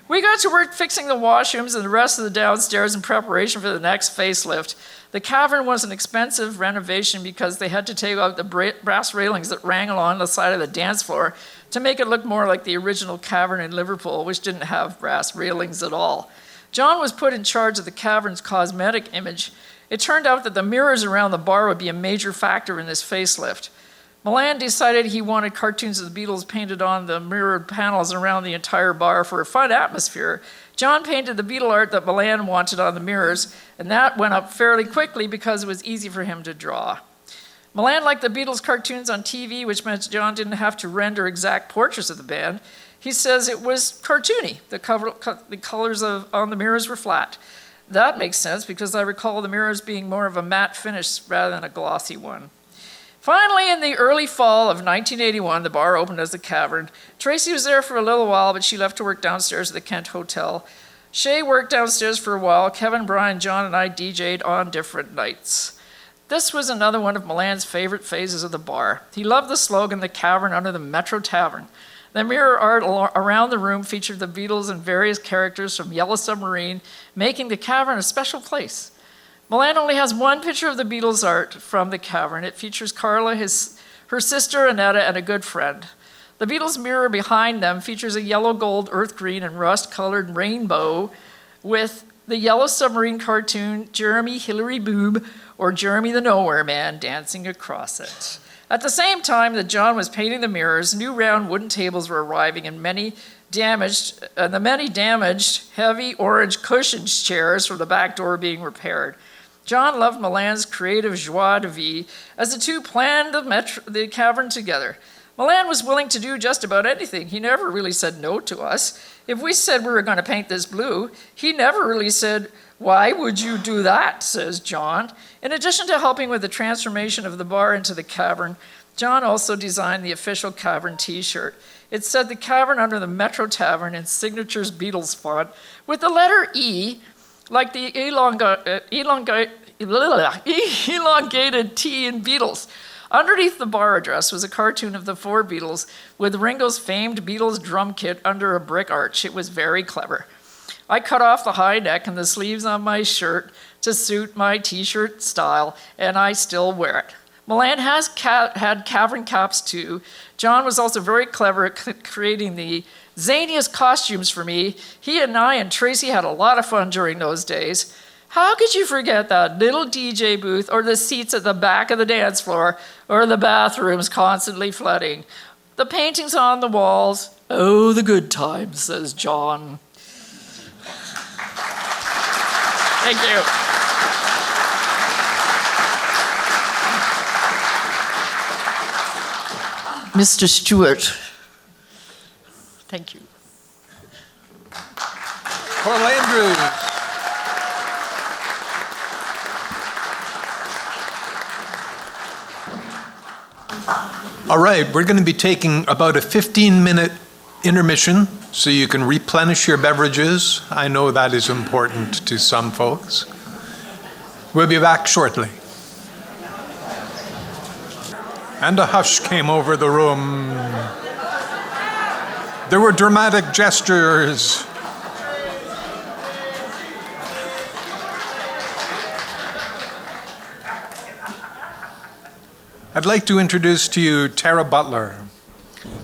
We got to work fixing the washrooms and the rest of the downstairs in preparation for the next facelift. The cavern was an expensive renovation because they had to take out the brass railings that ran along the side of the dance floor to make it look more like the original cavern in Liverpool, which didn't have brass railings at all. John was put in charge of the cavern's cosmetic image. It turned out that the mirrors around the bar would be a major factor in this facelift. Milan decided he wanted cartoons of the Beatles painted on the mirrored panels around the entire bar for a fun atmosphere. John painted the Beatle art that Milan wanted on the mirrors, and that went up fairly quickly because it was easy for him to draw. Milan liked the Beatles cartoons on TV, which meant John didn't have to render exact portraits of the band. He says it was cartoony. The colors on the mirrors were flat. That makes sense because I recall the mirrors being more of a matte finish rather than a glossy one. Finally, in the early fall of 1981, the bar opened as the Cavern. Tracy was there for a little while, but she left to work downstairs at the Kent Hotel. Shay worked downstairs for a while. Kevin, Brian, John, and I DJ'd on different nights. This was another one of Milan's favorite phases of the bar. He loved the slogan, "The Cavern under the Metro Tavern." The mirror art around the room featured the Beatles and various characters from Yellow Submarine, making the Cavern a special place. Milan only has one picture of the Beatles art from the Cavern. It features Carla, his her sister Annetta, and a good friend. The Beatles' mirror behind them features a yellow, gold, earth green, and rust-colored rainbow with the yellow submarine cartoon Jeremy Hillary Boob or Jeremy the Nowhere Man dancing across it. At the same time that John was painting the mirrors, new round wooden tables were arriving and the many damaged heavy orange cushioned chairs from the back door being repaired. John loved Milan's creative joie de vivre as the two planned the cavern together. Milan was willing to do just about anything. He never really said no to us. If we said we were going to paint this blue, he never really said, "Why would you do that?" says John. In addition to helping with the transformation of the bar into the cavern, John also designed the official cavern t-shirt. It said the cavern under the Metro Tavern in Signature's Beatles font with the letter E, like the elongated T in Beatles. Underneath the bar address was a cartoon of the four Beatles with Ringo's famed Beatles drum kit under a brick arch. It was very clever. I cut off the high neck and the sleeves on my shirt to suit my t-shirt style, and I still wear it. Milan has had cavern caps too. John was also very clever at creating the zaniest costumes for me. He and I and Tracy had a lot of fun during those days. How could you forget that little DJ booth or the seats at the back of the dance floor or the bathrooms constantly flooding? The paintings on the walls, oh, the good times, says John. Thank you. Mr. Stewart. Thank you. Paul Andrews. All right, we're going to be taking about a 15-minute intermission so you can replenish your beverages. I know that is important to some folks. We'll be back shortly. And a hush came over the room. There were dramatic gestures. I'd like to introduce to you Tara Butler.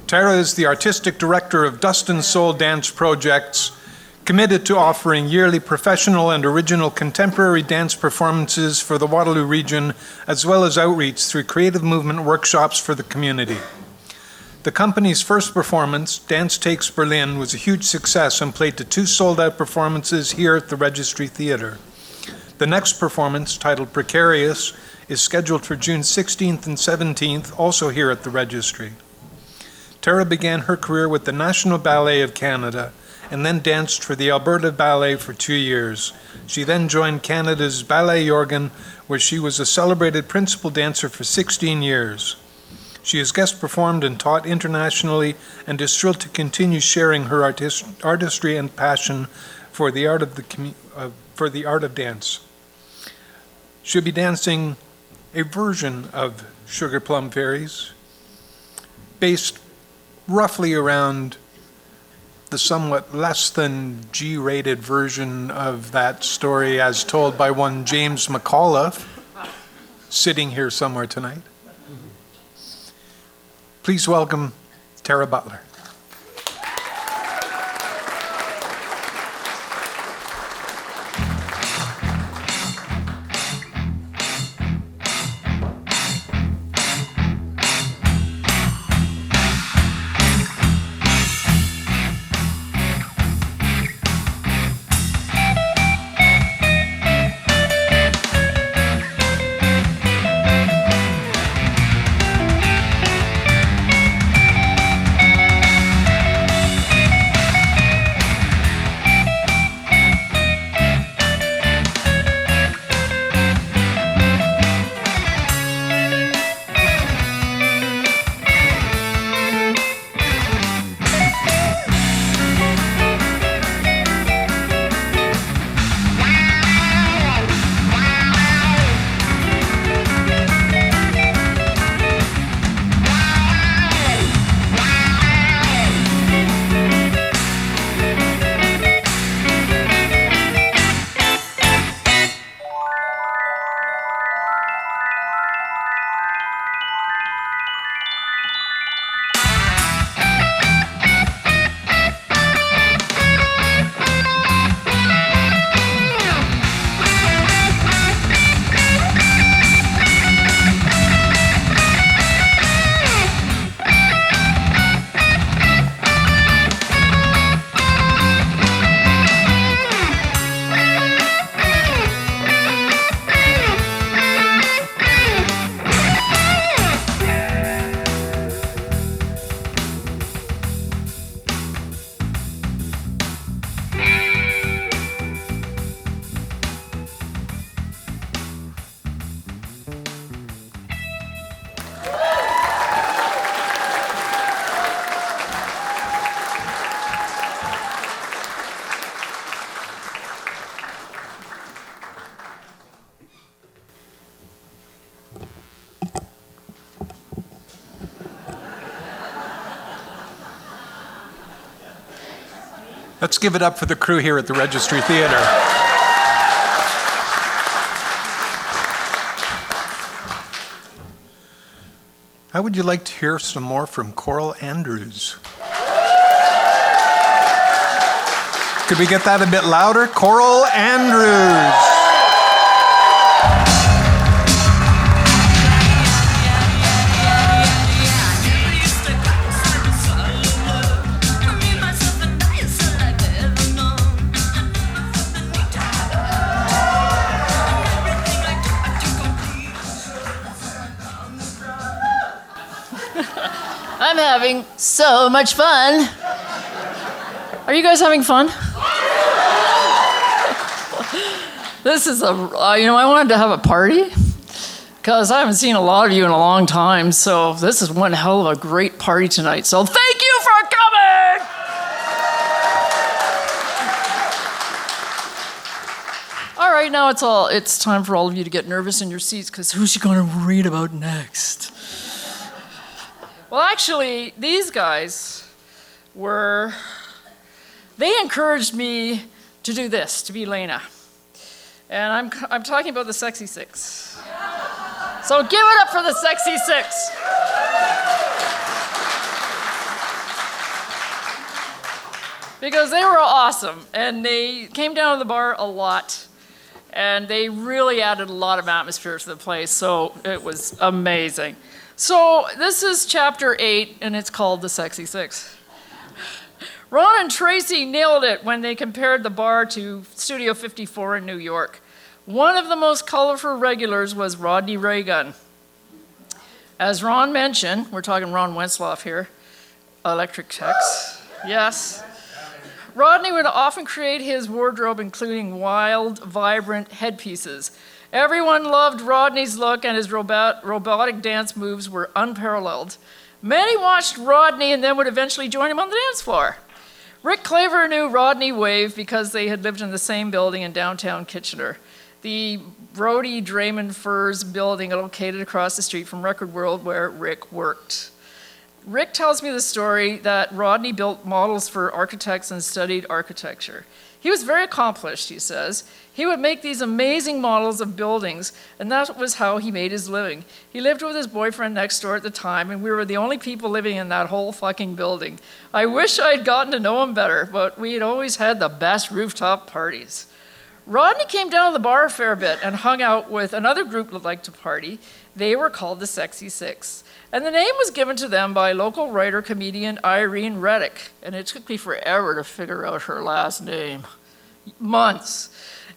Tara is the artistic director of Dust and Soul Dance Projects, committed to offering yearly professional and original contemporary dance performances for the Waterloo region, as well as outreach through creative movement workshops for the community. The company's first performance, Dance Takes Berlin, was a huge success and played to 2 sold-out performances here at the Registry Theatre. The next performance, titled Precarious, is scheduled for June 16th and 17th, also here at the Registry. Tara began her career with the National Ballet of Canada and then danced for the Alberta Ballet for 2 years. She then joined Canada's Ballet Yorgan, where she was a celebrated principal dancer for 16 years. She has guest performed and taught internationally and is thrilled to continue sharing her artistry and passion for the art of dance. She'll be dancing a version of Sugar Plum Fairies, based roughly around the somewhat less than G-rated version of that story as told by one James McAuliffe, sitting here somewhere tonight. Please welcome Tara Butler. Let's give it up for the crew here at the Registry Theatre. How would you like to hear some more from Coral Andrews? Could we get that a bit louder? Coral Andrews. I'm having so much fun. Are you guys having fun? This is I wanted to have a party because I haven't seen a lot of you in a long time, so this is one hell of a great party tonight. So thank you for coming! All right, now it's time for all of you to get nervous in your seats because who's she going to read about next? Well, actually, these guys they encouraged me to do this, to be Lena. And I'm talking about the Sexy Six. So give it up for the Sexy Six. Because they were awesome, and they came down to the bar a lot, and they really added a lot of atmosphere to the place, so it was amazing. So this is chapter 8, and it's called The Sexy Six. Ron and Tracy nailed it when they compared the bar to Studio 54 in New York. One of the most colorful regulars was Rodney Raygun. As Ron mentioned, we're talking Ron Wensloff here, Electric Tex, yes. Rodney would often create his wardrobe including wild, vibrant headpieces. Everyone loved Rodney's look, and his robotic dance moves were unparalleled. Many watched Rodney and then would eventually join him on the dance floor. Rick Klaver knew Rodney Wave because they had lived in the same building in downtown Kitchener. The Brody Draymond Furs building located across the street from Record World where Rick worked. Rick tells me the story that Rodney built models for architects and studied architecture. He was very accomplished, he says. He would make these amazing models of buildings, and that was how he made his living. He lived with his boyfriend next door at the time, and we were the only people living in that whole fucking building. I wish I'd gotten to know him better, but we had always had the best rooftop parties. Rodney came down to the bar a fair bit and hung out with another group that liked to party. They were called the Sexy Six. And the name was given to them by local writer-comedian Irene Reddick, and it took me forever to figure out her last name. Months.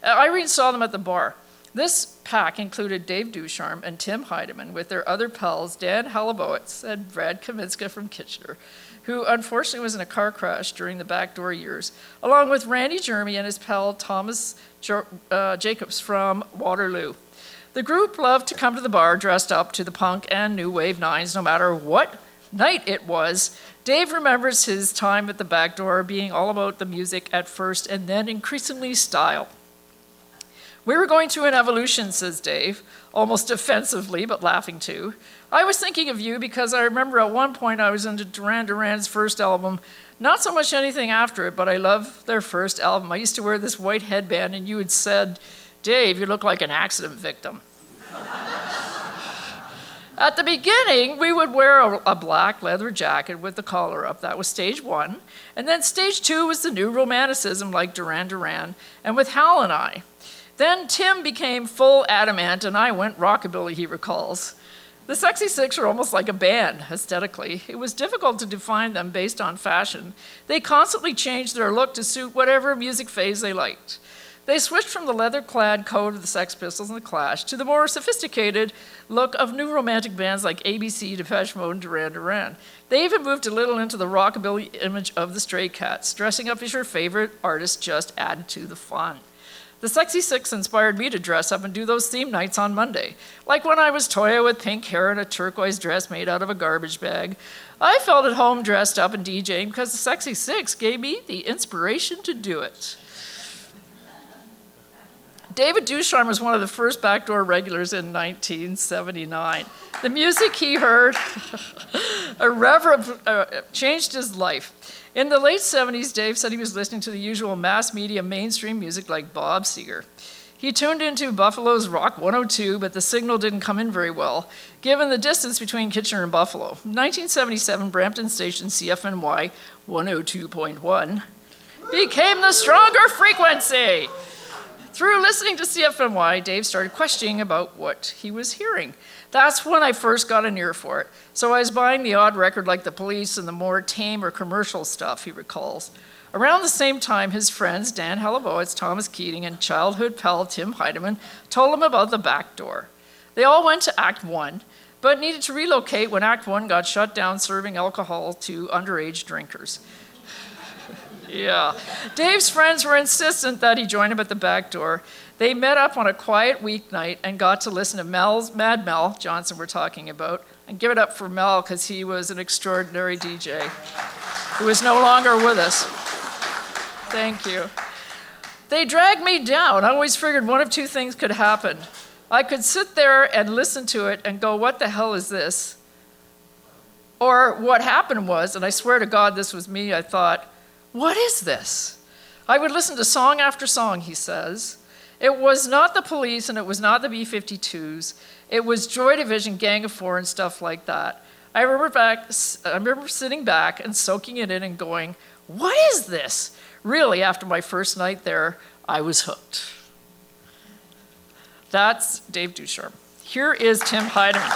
Irene saw them at the bar. This pack included Dave Ducharme and Tim Heidemann with their other pals, Dan Halabowitz and Brad Kaminska from Kitchener, who unfortunately was in a car crash during the backdoor years, along with Randy Jeremy and his pal Thomas Jacobs from Waterloo. The group loved to come to the bar dressed up to the punk and new wave nines no matter what night it was. Dave remembers his time at the back door being all about the music at first and then increasingly style. We were going through an evolution, says Dave, almost offensively but laughing too. I was thinking of you because I remember at one point I was into Duran Duran's first album, not so much anything after it, but I loved their first album. I used to wear this white headband and you had said, Dave, you look like an accident victim. At the beginning, we would wear a black leather jacket with the collar up. That was stage 1. And then stage 2 was the new romanticism like Duran Duran, and with Hal and I. Then Tim became full adamant, and I went rockabilly, he recalls. The Sexy Six were almost like a band, aesthetically. It was difficult to define them based on fashion. They constantly changed their look to suit whatever music phase they liked. They switched from the leather-clad coat of the Sex Pistols and the Clash to the more sophisticated look of new romantic bands like ABC, Depeche Mode, and Duran Duran. They even moved a little into the rockabilly image of the Stray Cats. Dressing up as your favorite artist just added to the fun. The Sexy Six inspired me to dress up and do those theme nights on Monday. Like when I was Toya with pink hair and a turquoise dress made out of a garbage bag. I felt at home dressed up and DJing because the Sexy Six gave me the inspiration to do it. David Ducharme was one of the first backdoor regulars in 1979. The music he heard changed his life. In the late 70s, Dave said he was listening to the usual mass media mainstream music like Bob Seger. He tuned into Buffalo's Rock 102, but the signal didn't come in very well, given the distance between Kitchener and Buffalo. 1977, Brampton station CFNY 102.1 became the stronger frequency. Through listening to CFNY, Dave started questioning about what he was hearing. That's when I first got an ear for it. So I was buying the odd record like The Police and the more tame or commercial stuff, he recalls. Around the same time, his friends, Dan Halibowitz, Thomas Keating, and childhood pal Tim Heidemann told him about the back door. They all went to Act 1, but needed to relocate when Act 1 got shut down serving alcohol to underage drinkers. Yeah. Dave's friends were insistent that he join him at the back door. They met up on a quiet weeknight and got to listen to Mad Mel Johnson we're talking about. And give it up for Mel, because he was an extraordinary DJ who is no longer with us. Thank you. They dragged me down. I always figured one of two things could happen. I could sit there and listen to it and go, what the hell is this? Or what happened was, and I swear to God this was me, I thought, what is this? I would listen to song after song, he says. It was not the Police and it was not the B-52s. It was Joy Division, Gang of Four, and stuff like that. I remember sitting back and soaking it in and going, what is this? Really, after my first night there, I was hooked. That's Dave Ducharme. Here is Tim Heidemann.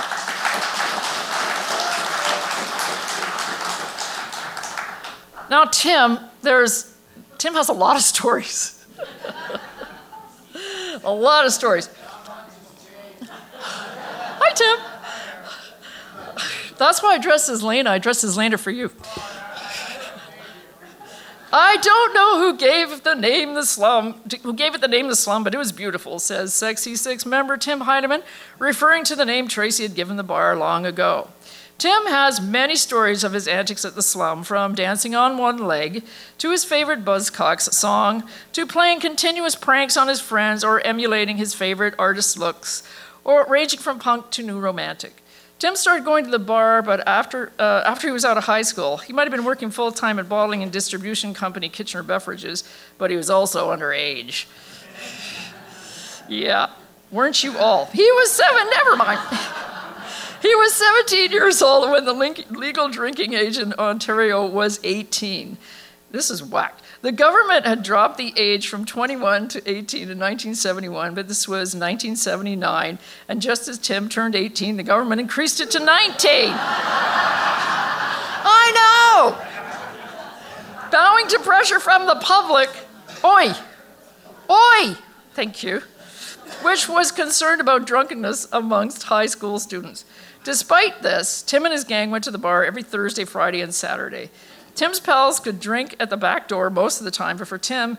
Now, Tim has a lot of stories. A lot of stories. Hi, Tim. That's why I dressed as Lena. I dressed as Lena for you. I don't know who gave it the name the slum, but it was beautiful, says Sexy Six member Tim Heidemann, referring to the name Tracy had given the bar long ago. Tim has many stories of his antics at the slum, from dancing on one leg, to his favorite Buzzcocks song, to playing continuous pranks on his friends or emulating his favorite artist's looks, or ranging from punk to new romantic. Tim started going to the bar, but after he was out of high school. He might have been working full-time at bottling and distribution company Kitchener Beverages, but he was also underage. Yeah, weren't you all? He was 7, never mind. He was 17 years old when the legal drinking age in Ontario was 18. This is whack. The government had dropped the age from 21 to 18 in 1971, but this was 1979, and just as Tim turned 18, the government increased it to 19. I know! Bowing to pressure from the public, oi, thank you, which was concerned about drunkenness amongst high school students. Despite this, Tim and his gang went to the bar every Thursday, Friday, and Saturday. Tim's pals could drink at the back door most of the time, but for Tim,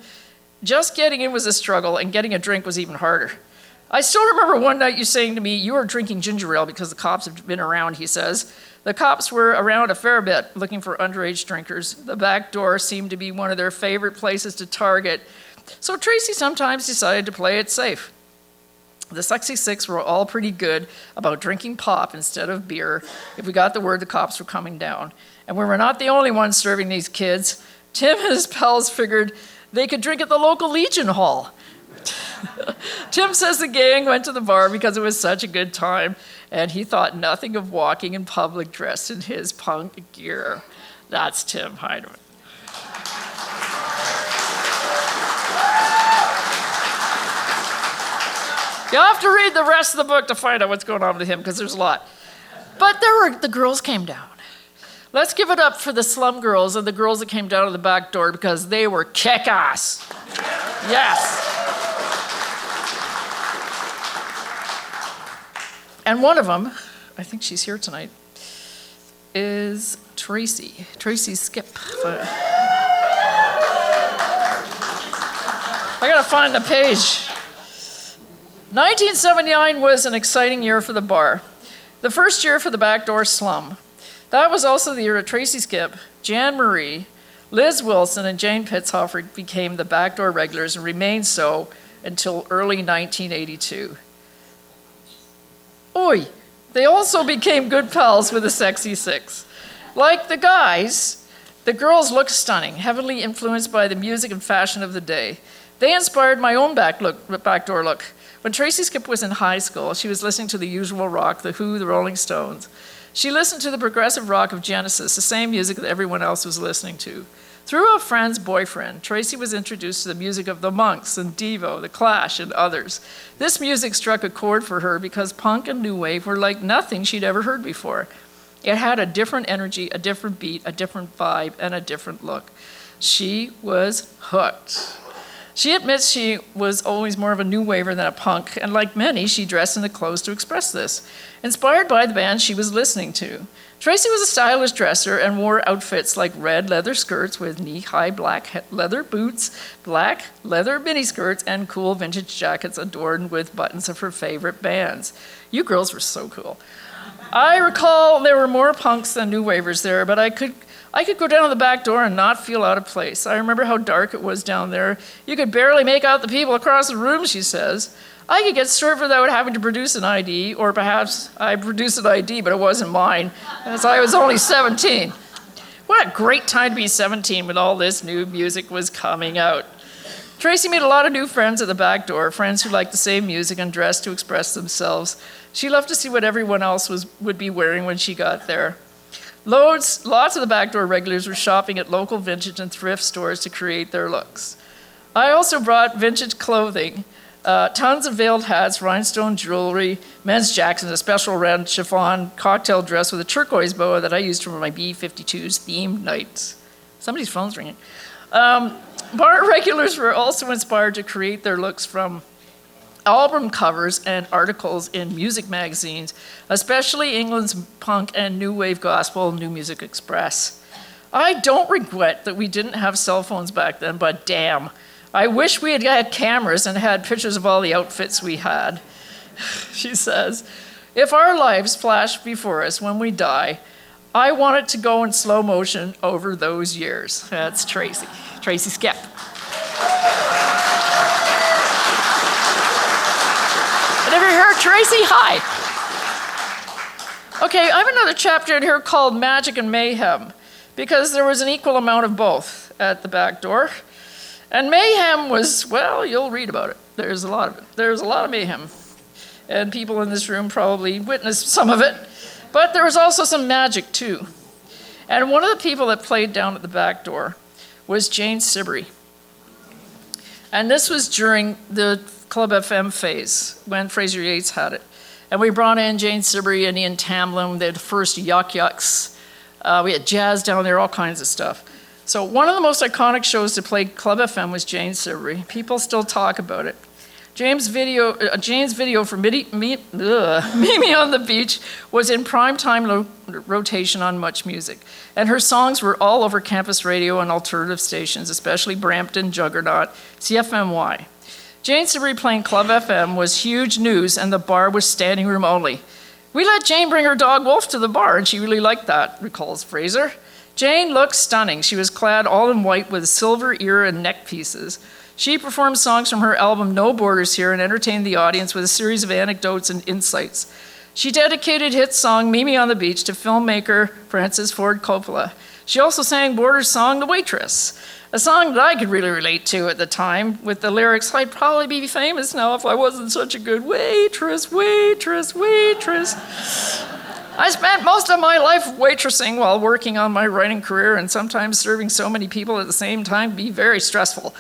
just getting in was a struggle, and getting a drink was even harder. I still remember one night you saying to me, you are drinking ginger ale because the cops have been around, he says. The cops were around a fair bit looking for underage drinkers. The back door seemed to be one of their favorite places to target, so Tracy sometimes decided to play it safe. The Sexy Six were all pretty good about drinking pop instead of beer if we got the word the cops were coming down. And we were not the only ones serving these kids. Tim and his pals figured they could drink at the local Legion Hall. Tim says the gang went to the bar because it was such a good time, and he thought nothing of walking in public dressed in his punk gear. That's Tim Heidemann. You have to read the rest of the book to find out what's going on with him, because there's a lot. But the girls came down. Let's give it up for the slum girls and the girls that came down to the back door, because they were kick-ass. Yes. And one of them, I think she's here tonight, is Tracy. Tracy Skip. I gotta find the page. 1979 was an exciting year for the bar. The first year for the backdoor slum. That was also the year that Tracy Skip, Jan Marie, Liz Wilson, and Jane Pitzhofer became the backdoor regulars and remained so until early 1982. Oi! They also became good pals with the Sexy Six. Like the guys, the girls looked stunning, heavily influenced by the music and fashion of the day. They inspired my own backdoor look. When Tracy Skip was in high school, she was listening to the usual rock, The Who, the Rolling Stones. She listened to the progressive rock of Genesis, the same music that everyone else was listening to. Through a friend's boyfriend, Tracy was introduced to the music of the Monks and Devo, the Clash, and others. This music struck a chord for her because punk and new wave were like nothing she'd ever heard before. It had a different energy, a different beat, a different vibe, and a different look. She was hooked. She admits she was always more of a new waver than a punk, and like many, she dressed in the clothes to express this, inspired by the band she was listening to. Tracy was a stylish dresser and wore outfits like red leather skirts with knee-high black leather boots, black leather miniskirts, and cool vintage jackets adorned with buttons of her favorite bands. You girls were so cool. I recall there were more punks than new wavers there, but I could go down the back door and not feel out of place. I remember how dark it was down there. You could barely make out the people across the room, she says. I could get served without having to produce an ID, or perhaps I produced an ID, but it wasn't mine, as I was only 17. What a great time to be 17 when all this new music was coming out. Tracy made a lot of new friends at the back door, friends who liked the same music and dressed to express themselves. She loved to see what everyone else would be wearing when she got there. Lots of the backdoor regulars were shopping at local vintage and thrift stores to create their looks. I also brought vintage clothing, tons of veiled hats, rhinestone jewelry, men's jackets, a special red chiffon cocktail dress with a turquoise boa that I used for my B-52's themed nights. Somebody's phone's ringing. Bar regulars were also inspired to create their looks from album covers and articles in music magazines, especially England's punk and new wave gospel, New Music Express. I don't regret that we didn't have cell phones back then, but damn, I wish we had had cameras and had pictures of all the outfits we had. She says, if our lives flash before us when we die, I want it to go in slow motion over those years. That's Tracy Skip. Ever heard Tracy? Hi. Okay, I have another chapter in here called Magic and Mayhem, because there was an equal amount of both at the back door. And mayhem was, well, you'll read about it. There's a lot of it. There's a lot of mayhem. And people in this room probably witnessed some of it. But there was also some magic, too. And one of the people that played down at the back door was Jane Siberry. And this was during the Club FM phase, when Fraser Yates had it. And we brought in Jane Siberry and Ian Tamlin. They had the first Yuck Yucks. We had jazz down there, all kinds of stuff. So one of the most iconic shows to play Club FM was Jane Siberry. People still talk about it. Jane's video for Meet Me on the Beach was in prime time rotation on Much Music. And her songs were all over campus radio and alternative stations, especially Brampton, Juggernaut, CFMY. Jane Siberry playing Club FM was huge news, and the bar was standing room only. We let Jane bring her dog Wolf to the bar, and she really liked that, recalls Fraser. Jane looked stunning. She was clad all in white with silver ear and neck pieces. She performed songs from her album No Borders here and entertained the audience with a series of anecdotes and insights. She dedicated hit song Meet Me on the Beach to filmmaker Francis Ford Coppola. She also sang Borders' song The Waitress, a song that I could really relate to at the time, with the lyrics, I'd probably be famous now if I wasn't such a good waitress, waitress, waitress. I spent most of my life waitressing while working on my writing career, and sometimes serving so many people at the same time can be very stressful.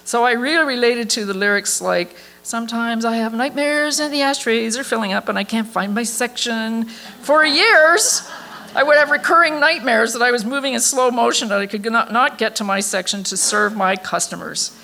So I really related to the lyrics like, sometimes I have nightmares and the ashtrays are filling up and I can't find my section. For years, I would have recurring nightmares that I was moving in slow motion, that I could not get to my section to serve my customers.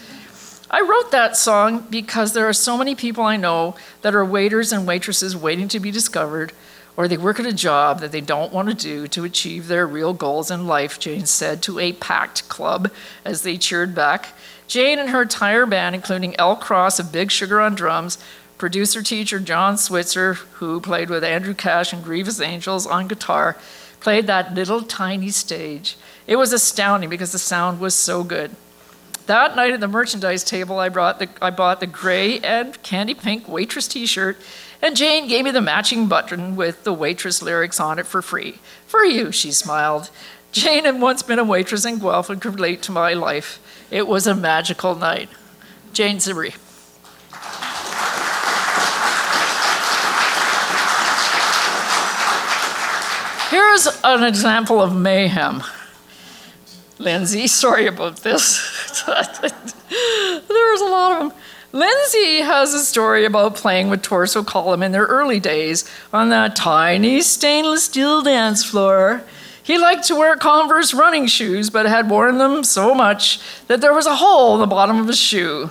I wrote that song because there are so many people I know that are waiters and waitresses waiting to be discovered, or they work at a job that they don't want to do to achieve their real goals in life, Jane said to a packed club as they cheered back. Jane and her entire band, including El Cross of Big Sugar on drums, producer-teacher John Switzer, who played with Andrew Cash and Grievous Angels on guitar, played that little tiny stage. It was astounding because the sound was so good. That night at the merchandise table, I bought the gray and candy pink waitress t-shirt, and Jane gave me the matching button with the waitress lyrics on it for free. For you, she smiled. Jane had once been a waitress in Guelph and could relate to my life. It was a magical night. Jane Zibri. Here's an example of mayhem. Lindsay, sorry about this. There's a lot of them. Lindsay has a story about playing with Torso Column in their early days on that tiny stainless steel dance floor. He liked to wear Converse running shoes, but had worn them so much that there was a hole in the bottom of his shoe.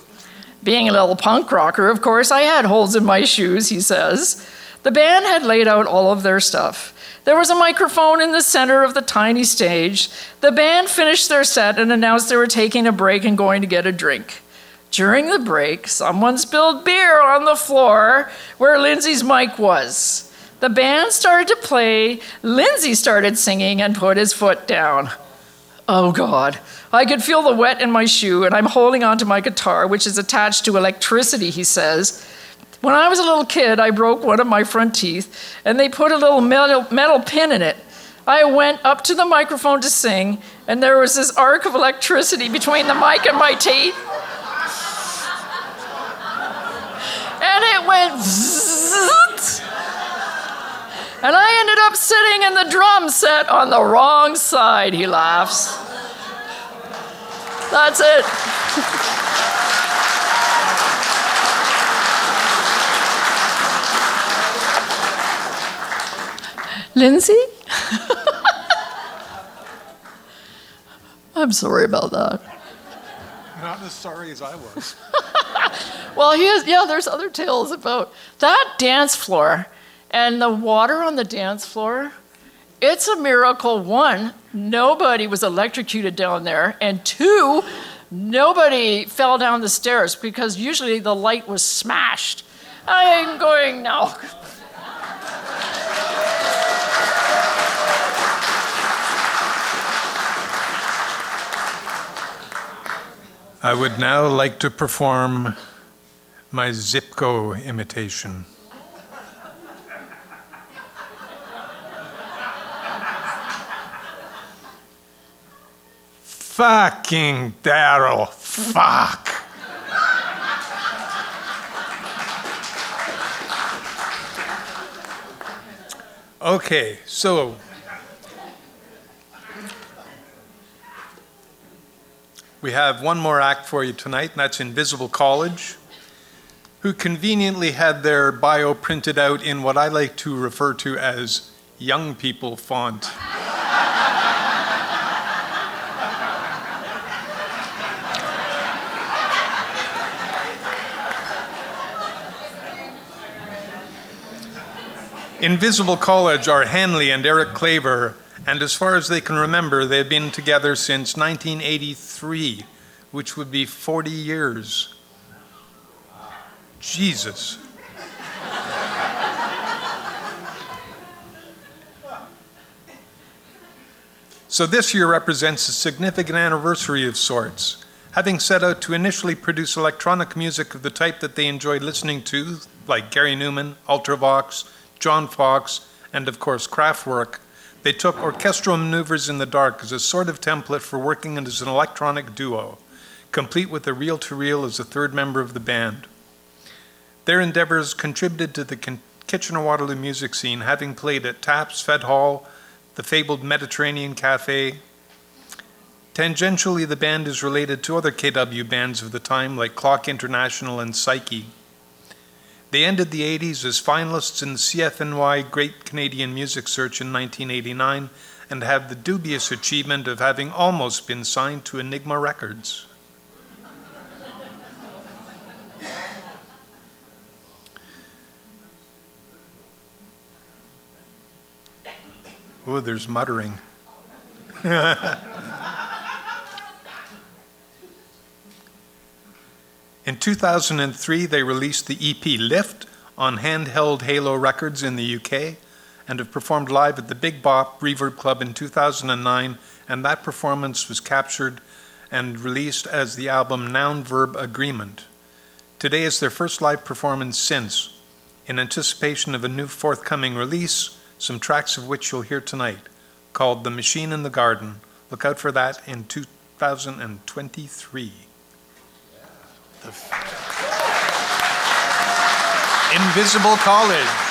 Being a little punk rocker, of course, I had holes in my shoes, he says. The band had laid out all of their stuff. There was a microphone in the center of the tiny stage. The band finished their set and announced they were taking a break and going to get a drink. During the break, someone spilled beer on the floor where Lindsay's mic was. The band started to play, Lindsay started singing and put his foot down. Oh God, I could feel the wet in my shoe and I'm holding onto my guitar, which is attached to electricity, he says. When I was a little kid, I broke one of my front teeth and they put a little metal pin in it. I went up to the microphone to sing and there was this arc of electricity between the mic and my teeth. And it went zzz. And I ended up sitting in the drum set on the wrong side, he laughs. That's it. Lindsay? I'm sorry about that. Not as sorry as I was. Well, there's other tales about that dance floor and the water on the dance floor. It's a miracle. One, nobody was electrocuted down there, and two, nobody fell down the stairs because usually the light was smashed. I'm going now. I would now like to perform my Zipco imitation. Fucking Daryl, fuck. Okay, so we have one more act for you tonight, and that's Invisible College, who conveniently had their bio printed out in what I like to refer to as young people font. Invisible College are Hanley and Eric Claver, and as far as they can remember, they've been together since 1983, which would be 40 years. Jesus. So this year represents a significant anniversary of sorts. Having set out to initially produce electronic music of the type that they enjoyed listening to, like Gary Newman, Ultravox, John Fox, and of course Kraftwerk, they took orchestral maneuvers in the dark as a sort of template for working as an electronic duo, complete with a reel-to-reel as a third member of the band. Their endeavors contributed to the Kitchener-Waterloo music scene, having played at Taps, Fed Hall, the fabled Mediterranean Cafe. Tangentially, the band is related to other KW bands of the time like Clock International and Psyche. They ended the 80s as finalists in the CFNY Great Canadian Music Search in 1989 and have the dubious achievement of having almost been signed to Enigma Records. Oh, there's muttering. In 2003, they released the EP Lift on handheld Halo Records in the UK and have performed live at the Big Bop Reverb Club in 2009, and that performance was captured and released as the album Noun Verb Agreement. Today is their first live performance since, in anticipation of a new forthcoming release, some tracks of which you'll hear tonight, called The Machine in the Garden. Look out for that in 2023. Invisible College.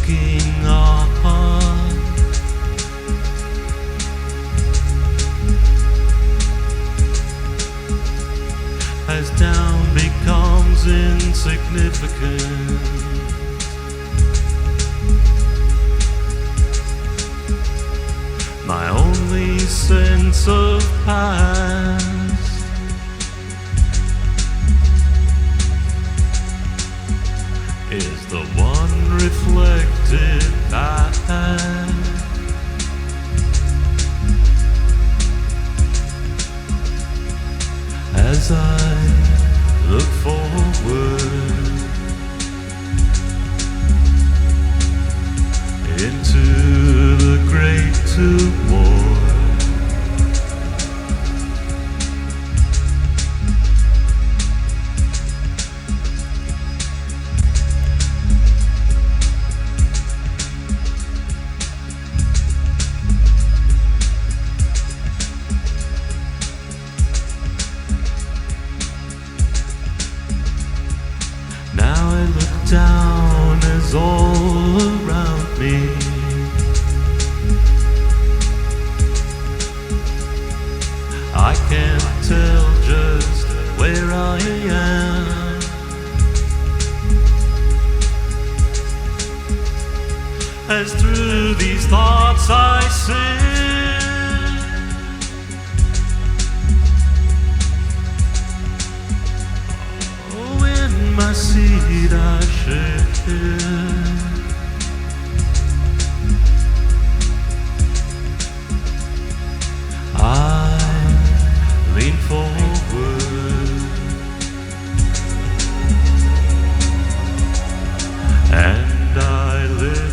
looking on as down becomes insignificant. My only sense of past is the one reflected back as I look forward into the great tomorrow. Now I look down as all around me I can't tell just where I am. As through these thoughts I sin, oh, in my seat I share. I lean forward and I live.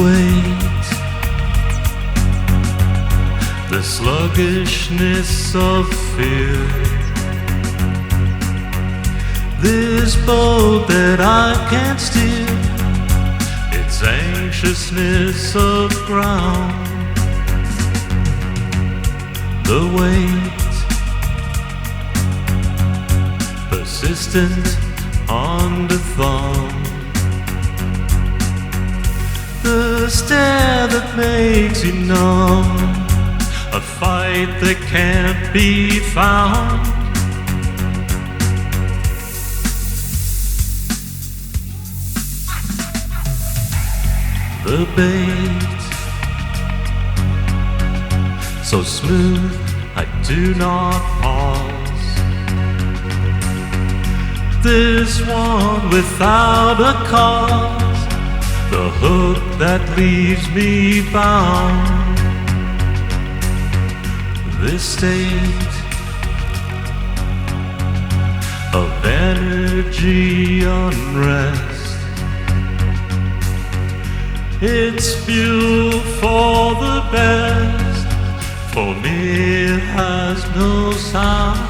weight, the sluggishness of fear, this boat that I can't steer, its anxiousness of ground, the weight, persistent on the thumb, the stare that makes you numb, a fight that can't be found. The bait, so smooth I do not pause, this one without a cause, the hook that leaves me bound, this state of energy unrest, it's fuel for the best, for me it has no sound.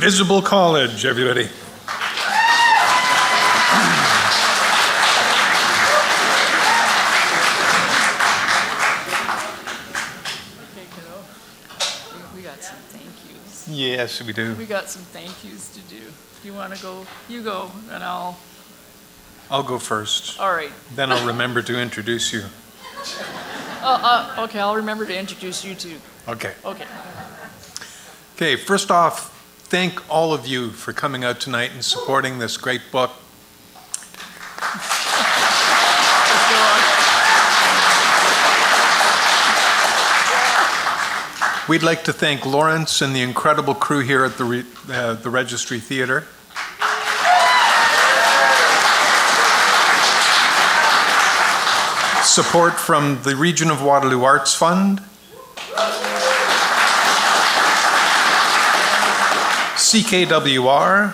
Invisible College, everybody. Okay, kiddo. We got some thank yous. Yes, we do. We got some thank yous to do. You want to go? You go, and I'll. I'll go first. All right. Then I'll remember to introduce you. Okay, I'll remember to introduce you too. Okay. Okay. Okay, first off, thank all of you for coming out tonight and supporting this great book. Let's go on. We'd like to thank Lawrence and the incredible crew here at the Registry Theatre. Support from the Region of Waterloo Arts Fund, CKWR.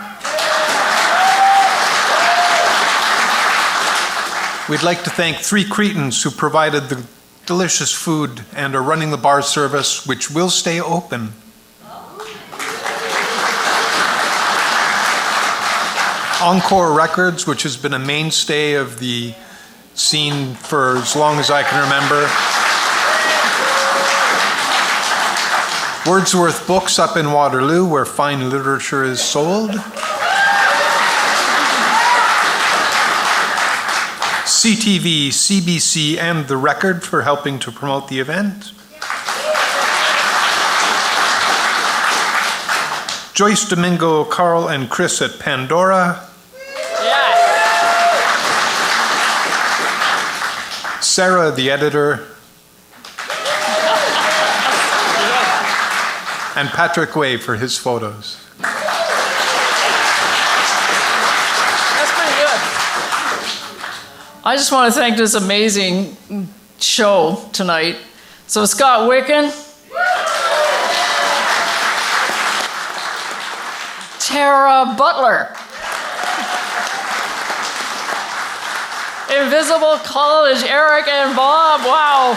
We'd like to thank 3 Cretans who provided the delicious food and are running the bar service, which will stay open. Encore Records, which has been a mainstay of the scene for as long as I can remember. Wordsworth Books up in Waterloo, where fine literature is sold. CTV, CBC, and The Record for helping to promote the event. Joyce, Domingo, Carl, and Chris at Pandora. Yeah. Sarah, the editor. And Patrick Way for his photos. That's pretty good. I just want to thank this amazing show tonight. So Scott Wicken, Tara Butler, Invisible College, Eric and Bob, wow.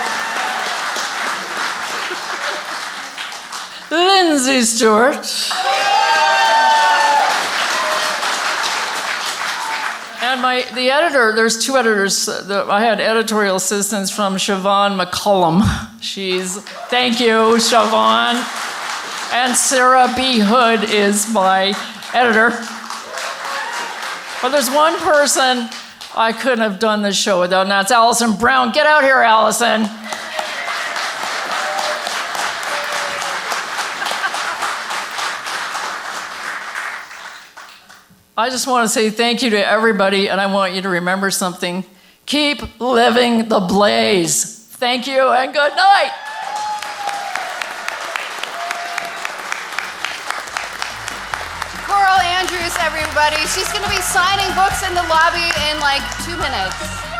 Lindsay Stewart. And the editor, there's 2 editors. I had editorial assistance from Siobhan McCullum. Thank you, Siobhan. And Sarah B. Hood is my editor. But there's one person I couldn't have done this show without, and that's Allison Brown. Get out here, Allison. I just want to say thank you to everybody, and I want you to remember something. Keep living the blaze. Thank you, and good night. Coral Andrews, everybody. She's going to be signing books in the lobby in like 2 minutes.